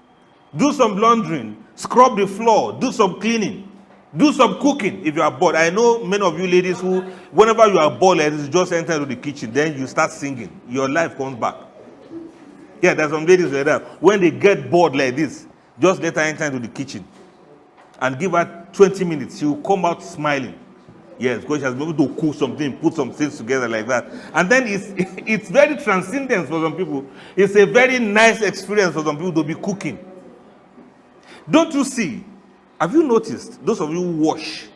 Do some laundering. Scrub the floor. Do some cleaning. Do some cooking if you are bored. I know many of you ladies who, whenever you are bored, you just enter into the kitchen, then you start singing. Your life comes back. Yeah, there's some ladies like that. When they get bored like this, just let her enter into the kitchen and give her 20 minutes. She will come out smiling. Yes, because she has been able to cook something, put some things together like that. And then it's very transcendent for some people. It's a very nice experience for some people to be cooking. Don't you see? Have you noticed, those of you who wash,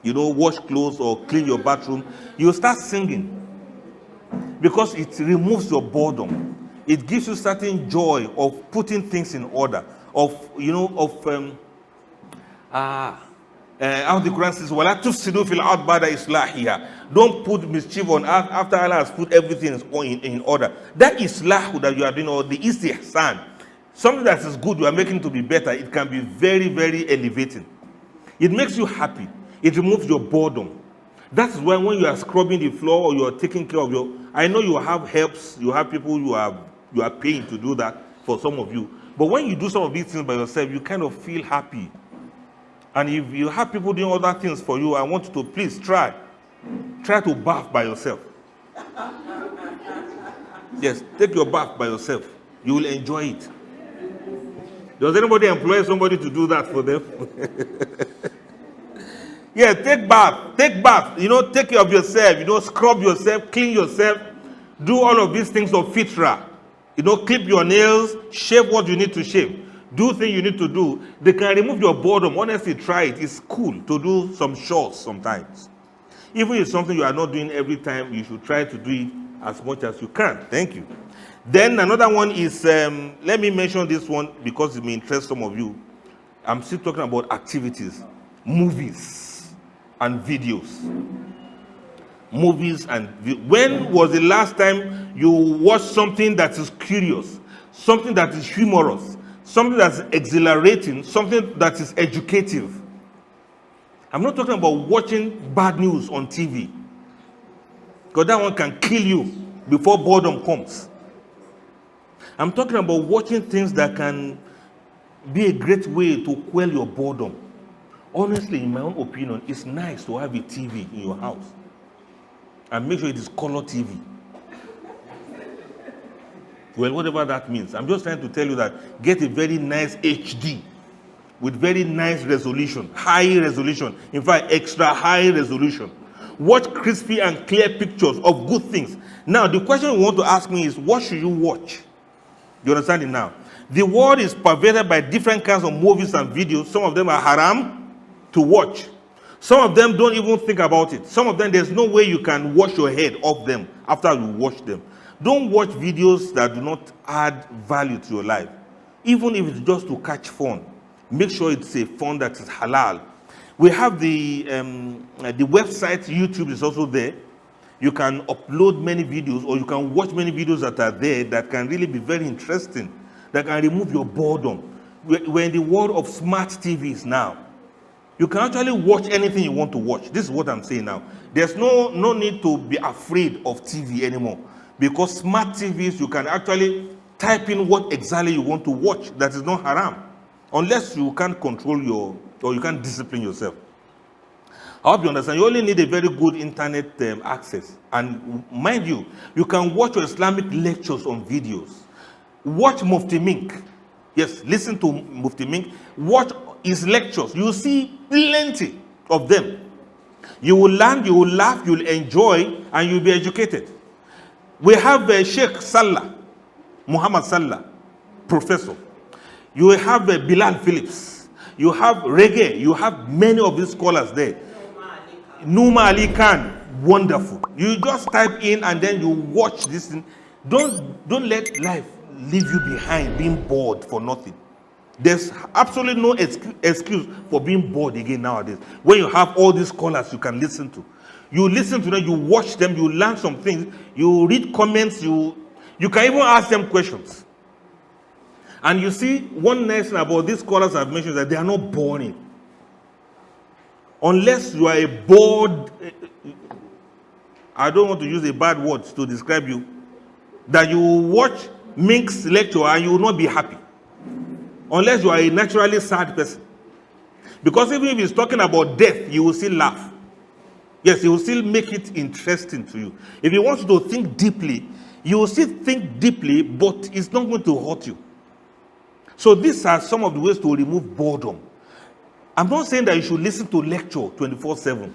wash clothes or clean your bathroom, you start singing because it removes your boredom. It gives you certain joy of putting things in order, of how the Quran says, "Wala tufsidu fil ard ba'da islahiha." Don't put mischief on earth after Allah has put everything in order. That islah that you are doing, or the istihsan, something that is good you are making to be better, it can be very, very elevating. It makes you happy. It removes your boredom. That's why when you are scrubbing the floor or you are taking care of I know you have helps, you have people you are paying to do that for some of you. But when you do some of these things by yourself, you kind of feel happy. And if you have people doing other things for you, I want you to please try to bath by yourself. Yes, take your bath by yourself. You will enjoy it. Does anybody employ somebody to do that for them? Yeah, take bath. Take care of yourself. Scrub yourself, clean yourself. Do all of these things of fitra. Clip your nails, shave what you need to shave. Do things you need to do. They can remove your boredom. Honestly, try it. It's cool to do some chores sometimes. Even if it's something you are not doing every time, you should try to do it as much as you can. Thank you. Then another one is, let me mention this one because it may interest some of you. I'm still talking about activities, movies and videos. Movies and when was the last time you watched something that is curious, something that is humorous, something that's exhilarating, something that is educative? I'm not talking about watching bad news on TV, because that one can kill you before boredom comes. I'm talking about watching things that can be a great way to quell your boredom. Honestly, in my own opinion, it's nice to have a TV in your house. And make sure it is color TV. Well, whatever that means. I'm just trying to tell you that get a very nice HD with very nice resolution, high resolution. In fact, extra high resolution. Watch crispy and clear pictures of good things. Now, the question you want to ask me is, what should you watch? You understand it now? The world is pervaded by different kinds of movies and videos. Some of them are haram to watch. Some of them don't even think about it. Some of them, there's no way you can wash your head off them after you watch them. Don't watch videos that do not add value to your life. Even if it's just to catch fun, make sure it's a fun that is halal. We have the website, YouTube is also there. You can upload many videos, or you can watch many videos that are there that can really be very interesting, that can remove your boredom. We're in the world of smart TVs now. You can actually watch anything you want to watch. This is what I'm saying now. There's no need to be afraid of TV anymore, because smart TVs, you can actually type in what exactly you want to watch that is not haram, unless you can't control or you can't discipline yourself. I hope you understand. You only need a very good internet access. And mind you, you can watch your Islamic lectures on videos. Watch Mufti Mink. Yes, listen to Mufti Mink. Watch his lectures. You will see plenty of them. You will learn, you will laugh, you will enjoy, and you will be educated. We have Sheikh Sallah, Muhammad Sallah, professor. You will have Bilal Phillips. You have Reggae. You have many of these scholars there. Numa Ali Khan, wonderful. You just type in and then you watch this thing. Don't let life leave you behind being bored for nothing. There's absolutely no excuse for being bored again nowadays. When you have all these scholars you can listen to. You listen to them, you watch them, you learn some things, you read comments, you can even ask them questions. And you see, one nice thing about these scholars I've mentioned is that they are not boring. Unless you are a bored, I don't want to use a bad word to describe you, that you watch Mink's lecture and you will not be happy. Unless you are a naturally sad person. Because even if he's talking about death, you will still laugh. Yes, he will still make it interesting to you. If he wants you to think deeply, you will still think deeply, but it's not going to hurt you. So these are some of the ways to remove boredom. I'm not saying that you should listen to lecture 24/7.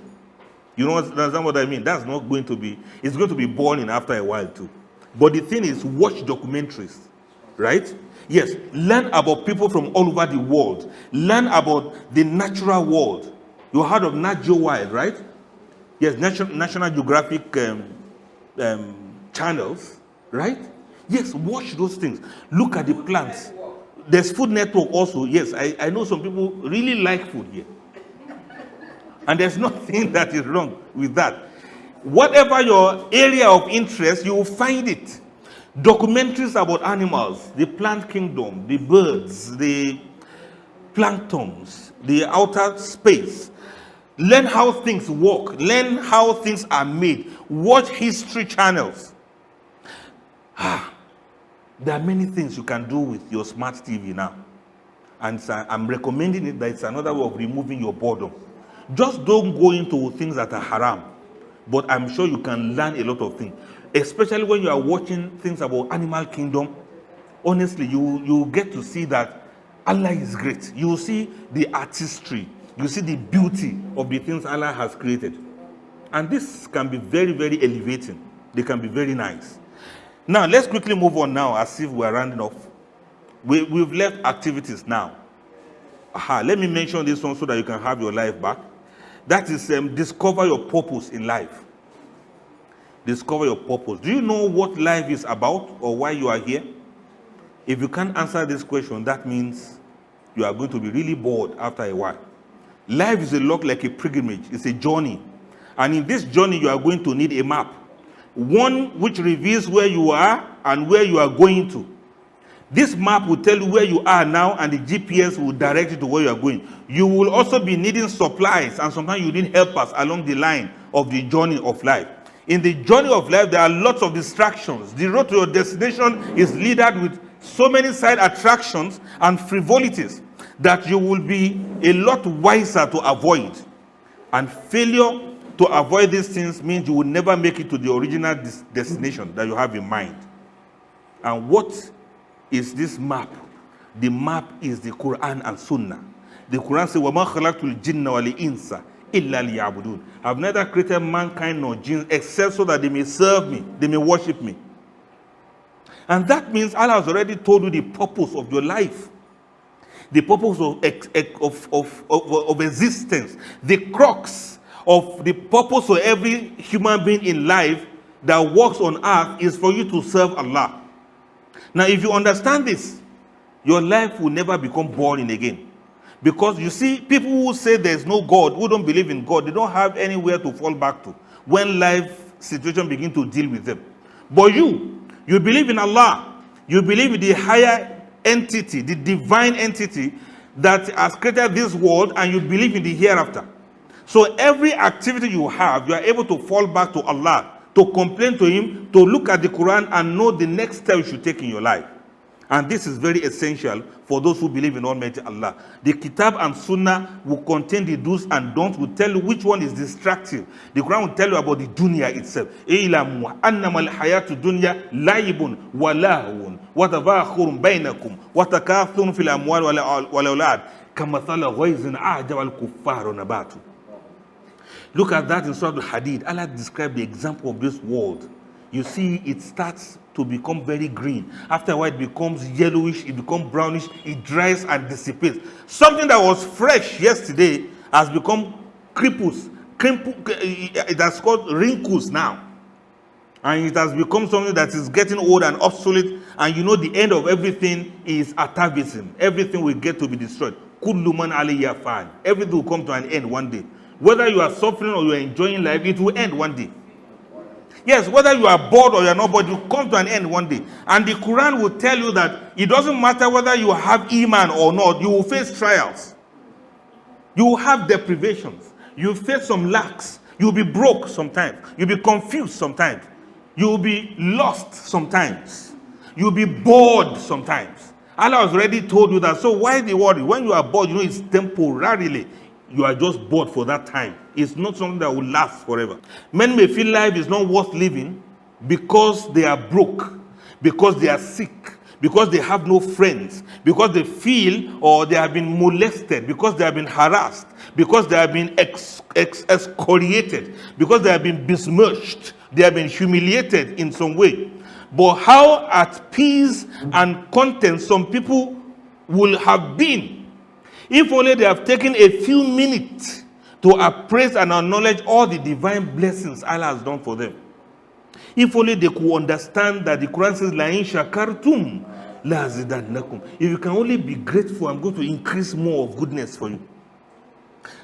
You know understand what I mean? That's not going to be, it's going to be boring after a while too. But the thing is, watch documentaries, right? Yes, learn about people from all over the world. Learn about the natural world. You heard of Nat Geo Wild, right? Yes, National Geographic channels, right? Yes, watch those things. Look at the plants. There's Food Network also. Yes, I know some people really like food here. And there's nothing that is wrong with that. Whatever your area of interest, you will find it. Documentaries about animals, the plant kingdom, the birds, the planktons, the outer space. Learn how things work. Learn how things are made. Watch history channels. There are many things you can do with your smart TV now. And I'm recommending it that it's another way of removing your boredom. Just don't go into things that are haram. But I'm sure you can learn a lot of things. Especially when you are watching things about animal kingdom. Honestly, you get to see that Allah is great. You see the artistry. You see the beauty of the things Allah has created. And this can be very, very elevating. They can be very nice. Now, let's quickly move on now as if we're rounding off. We've left activities now. Let me mention this one so that you can have your life back. That is discover your purpose in life. Discover your purpose. Do you know what life is about or why you are here? If you can't answer this question, that means you are going to be really bored after a while. Life is a lot like a pilgrimage. It's a journey. And in this journey, you are going to need a map. One which reveals where you are and where you are going to. This map will tell you where you are now, and the GPS will direct you to where you are going. You will also be needing supplies, and sometimes you need helpers along the line of the journey of life. In the journey of life, there are lots of distractions. The road to your destination is littered with so many side attractions and frivolities that you will be a lot wiser to avoid. And failure to avoid these things means you will never make it to the original destination that you have in mind. And what is this map? The map is the Quran and Sunnah. The Quran says, وَمَا خَلَقْتُ الْجِنَّ وَالْإِنسَ إِلَّا لِيَعْبُدُونَ. I've neither created mankind nor jinns except so that they may serve me, they may worship me. And that means Allah has already told you the purpose of your life. The purpose of existence. The crux of the purpose of every human being in life that walks on earth is for you to serve Allah. Now, if you understand this, your life will never become boring again. Because you see, people who say there's no God, who don't believe in God, they don't have anywhere to fall back to when life situation begin to deal with them. But you believe in Allah. You believe in the higher entity, the divine entity that has created this world, and you believe in the hereafter. So every activity you have, you are able to fall back to Allah, to complain to Him, to look at the Quran and know the next step you should take in your life. And this is very essential for those who believe in Almighty Allah. The Kitab and Sunnah will contain the do's and don'ts, will tell you which one is distractive. The Quran will tell you about the dunya itself. إِعْلَمُوا أَنَّمَا الْحَيَاةُ الدُّنْيَا لَعِبٌ وَلَهْوٌ وَتَفَاخُرٌ بَيْنَكُمْ وَتَكَاثُرٌ فِي الْأَمْوَالِ وَالْأَوْلَادِ كَمَثَلِ غَيْثٍ أَعْجَبَ الْكُفَّارُ نَبَاتُهُ. Look at that in Surah Al-Hadid. Allah described the example of this world. You see, it starts to become very green. After a while, it becomes yellowish, it becomes brownish, it dries and dissipates. Something that was fresh yesterday has become cripples. It has called wrinkles now. And it has become something that is getting old and obsolete. And you know the end of everything is atavism. Everything will get to be destroyed. Kullu man alayha fan. Everything will come to an end one day. Whether you are suffering or you are enjoying life, it will end one day. Yes, whether you are bored or you are not bored, it will come to an end one day. And the Quran will tell you that it doesn't matter whether you have Iman or not, you will face trials. You will have deprivations. You will face some lacks. You will be broke sometimes. You will be confused sometimes. You will be lost sometimes. You will be bored sometimes. Allah has already told you that. So why the worry? When you are bored, you know it's temporarily. You are just bored for that time. It's not something that will last forever. Men may feel life is not worth living because they are broke, because they are sick, because they have no friends, because they feel or they have been molested, because they have been harassed, because they have been excoriated, because they have been besmirched, they have been humiliated in some way. But how at peace and content some people will have been if only they have taken a few minutes to appraise and acknowledge all the divine blessings Allah has done for them. If only they could understand that the Quran says, La in shakartum la azidannakum. If you can only be grateful, I'm going to increase more of goodness for you.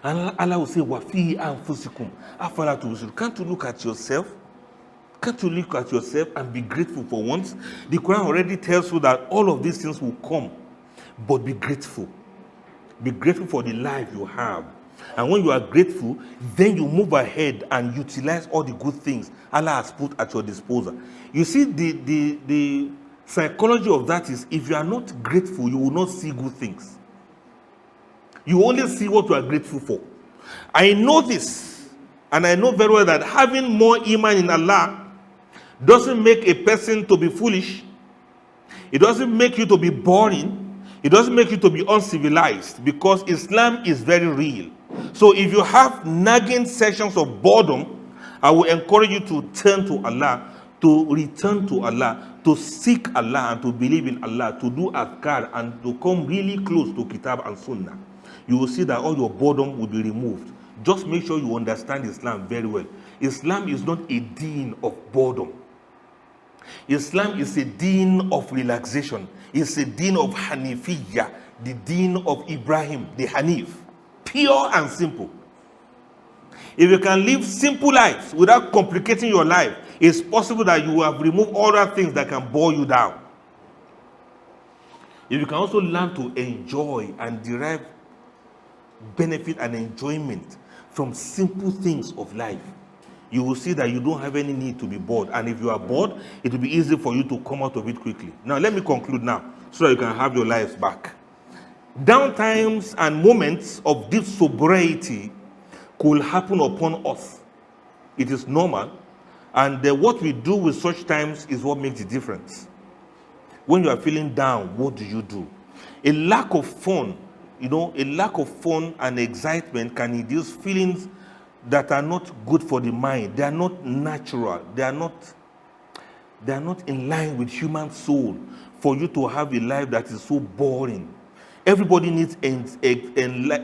And Allah will say, Wafi anfusikum afala tubsirun. Can't you look at yourself? Can't you look at yourself and be grateful for once? The Quran already tells you that all of these things will come, but be grateful. Be grateful for the life you have. And when you are grateful, then you move ahead and utilize all the good things Allah has put at your disposal. You see, the psychology of that is, if you are not grateful, you will not see good things. You only see what you are grateful for. I know this, and I know very well that having more iman in Allah doesn't make a person to be foolish. It doesn't make you to be boring. It doesn't make you to be uncivilized, because Islam is very real. So if you have nagging sessions of boredom, I will encourage you to turn to Allah, to return to Allah, to seek Allah and to believe in Allah, to do adhkar and to come really close to Kitab and Sunnah. You will see that all your boredom will be removed. Just make sure you understand Islam very well. Islam is not a deen of boredom. Islam is a deen of relaxation. It's a deen of Hanifiyya, the deen of Ibrahim, the Hanif. Pure and simple. If you can live simple lives without complicating your life, it's possible that you have removed other things that can bore you down. If you can also learn to enjoy and derive benefit and enjoyment from simple things of life, you will see that you don't have any need to be bored. And if you are bored, it will be easy for you to come out of it quickly. Now, let me conclude now, so that you can have your lives back. Downtimes and moments of deep sobriety could happen upon us. It is normal. And what we do with such times is what makes the difference. When you are feeling down, what do you do? A lack of fun, a lack of fun and excitement can induce feelings that are not good for the mind. They are not natural. They are not in line with human soul for you to have a life that is so boring. Everybody needs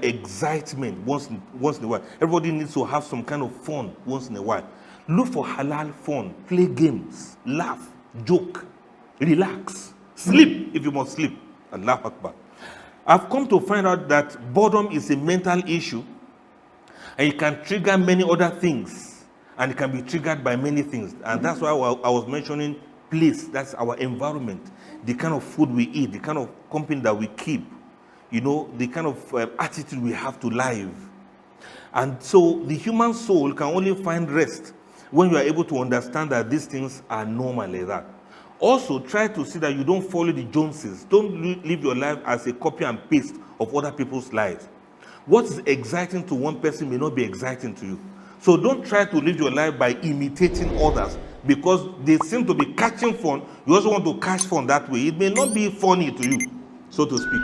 excitement once in a while. Everybody needs to have some kind of fun once in a while. Look for halal fun. Play games. Laugh. Joke. Relax. Sleep if you must sleep. Allahu Akbar. I've come to find out that boredom is a mental issue, and it can trigger many other things, and it can be triggered by many things. And that's why I was mentioning place. That's our environment, the kind of food we eat, the kind of company that we keep, the kind of attitude we have to life. And so the human soul can only find rest when you are able to understand that these things are normal like that. Also, try to see that you don't follow the Joneses. Don't live your life as a copy and paste of other people's lives. What is exciting to one person may not be exciting to you. So don't try to live your life by imitating others, because they seem to be catching fun. You also want to catch fun that way. It may not be funny to you, so to speak.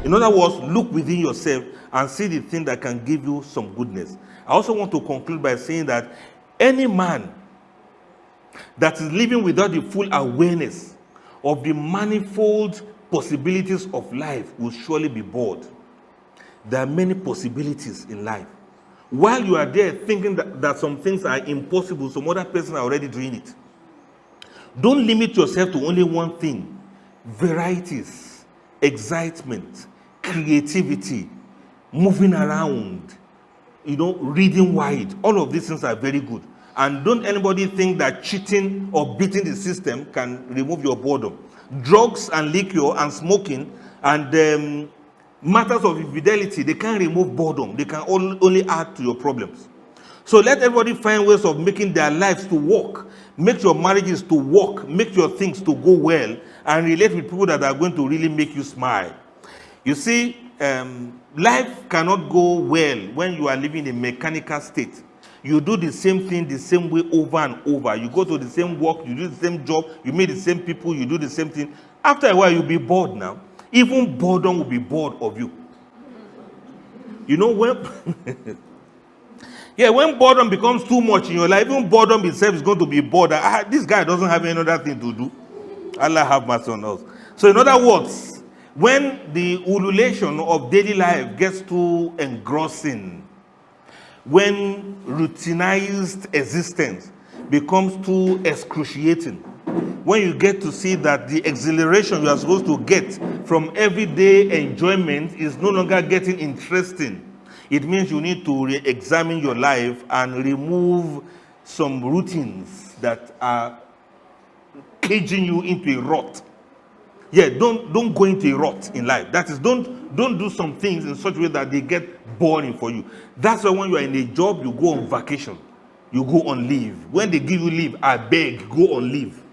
In other words, look within yourself and see the thing that can give you some goodness. I also want to conclude by saying that any man that is living without the full awareness of the manifold possibilities of life will surely be bored. There are many possibilities in life. While you are there thinking that some things are impossible, some other person are already doing it. Don't limit yourself to only one thing. Varieties, excitement, creativity, moving around, reading wide. All of these things are very good. And don't anybody think that cheating or beating the system can remove your boredom. Drugs and liquor and smoking and matters of infidelity, they can't remove boredom. They can only add to your problems. So let everybody find ways of making their lives to work. Make your marriages to work. Make your things to go well. And relate with people that are going to really make you smile. You see, life cannot go well when you are living in a mechanical state. You do the same thing the same way over and over. You go to the same work, you do the same job, you meet the same people, you do the same thing. After a while, you'll be bored now. Even boredom will be bored of you. When when boredom becomes too much in your life, even boredom itself is going to be bored. This guy doesn't have any other thing to do. Allah have mercy on us. So in other words, when the ululation of daily life gets too engrossing, when routinized existence becomes too excruciating. When you get to see that the exhilaration you are supposed to get from everyday enjoyment is no longer getting interesting, it means you need to re-examine your life and remove some routines that are caging you into a rut. Yeah, don't go into a rut in life. That is, don't do some things in such a way that they get boring for you. That's why when you are in a job, you go on vacation, you go on leave. When they give you leave, I beg, go on leave.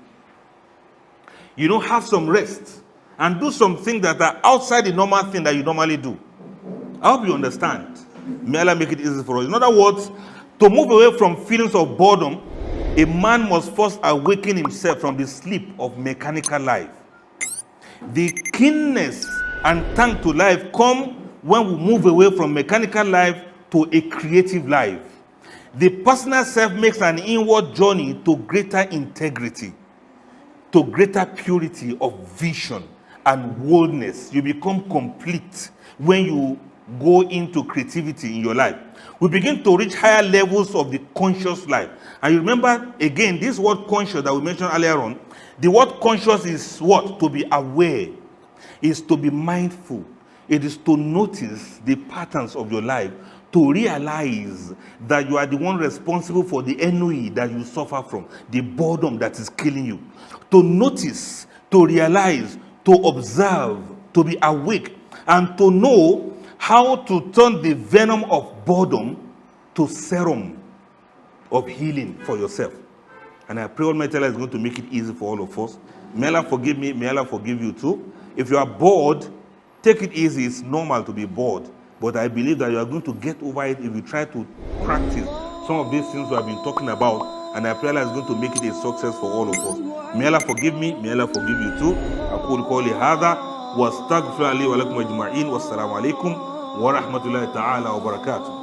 You don't have some rest and do some things that are outside the normal thing that you normally do. I hope you understand. May Allah make it easy for us. In other words, to move away from feelings of boredom, a man must first awaken himself from the sleep of mechanical life. The keenness and tang to life come when we move away from mechanical life to a creative life. The personal self makes an inward journey to greater integrity, to greater purity of vision and wholeness. You become complete when you go into creativity in your life. We begin to reach higher levels of the conscious life. And you remember, again, this word conscious that we mentioned earlier on, the word conscious is what? To be aware, is to be mindful. It is to notice the patterns of your life, to realize that you are the one responsible for the ennui that you suffer from, the boredom that is killing you. To notice, to realize, to observe, to be awake, and to know how to turn the venom of boredom to serum of healing for yourself. And I pray Almighty Allah is going to make it easy for all of us. May Allah forgive me, may Allah forgive you too. If you are bored, take it easy. It's normal to be bored. But I believe that you are going to get over it if you try to practice some of these things we have been talking about. And I pray Allah is going to make it a success for all of us. May Allah forgive me, may Allah forgive you too. أقول قولي هذا واستغفر لي ولكم أجمعين والسلام عليكم ورحمة الله تعالى وبركاته.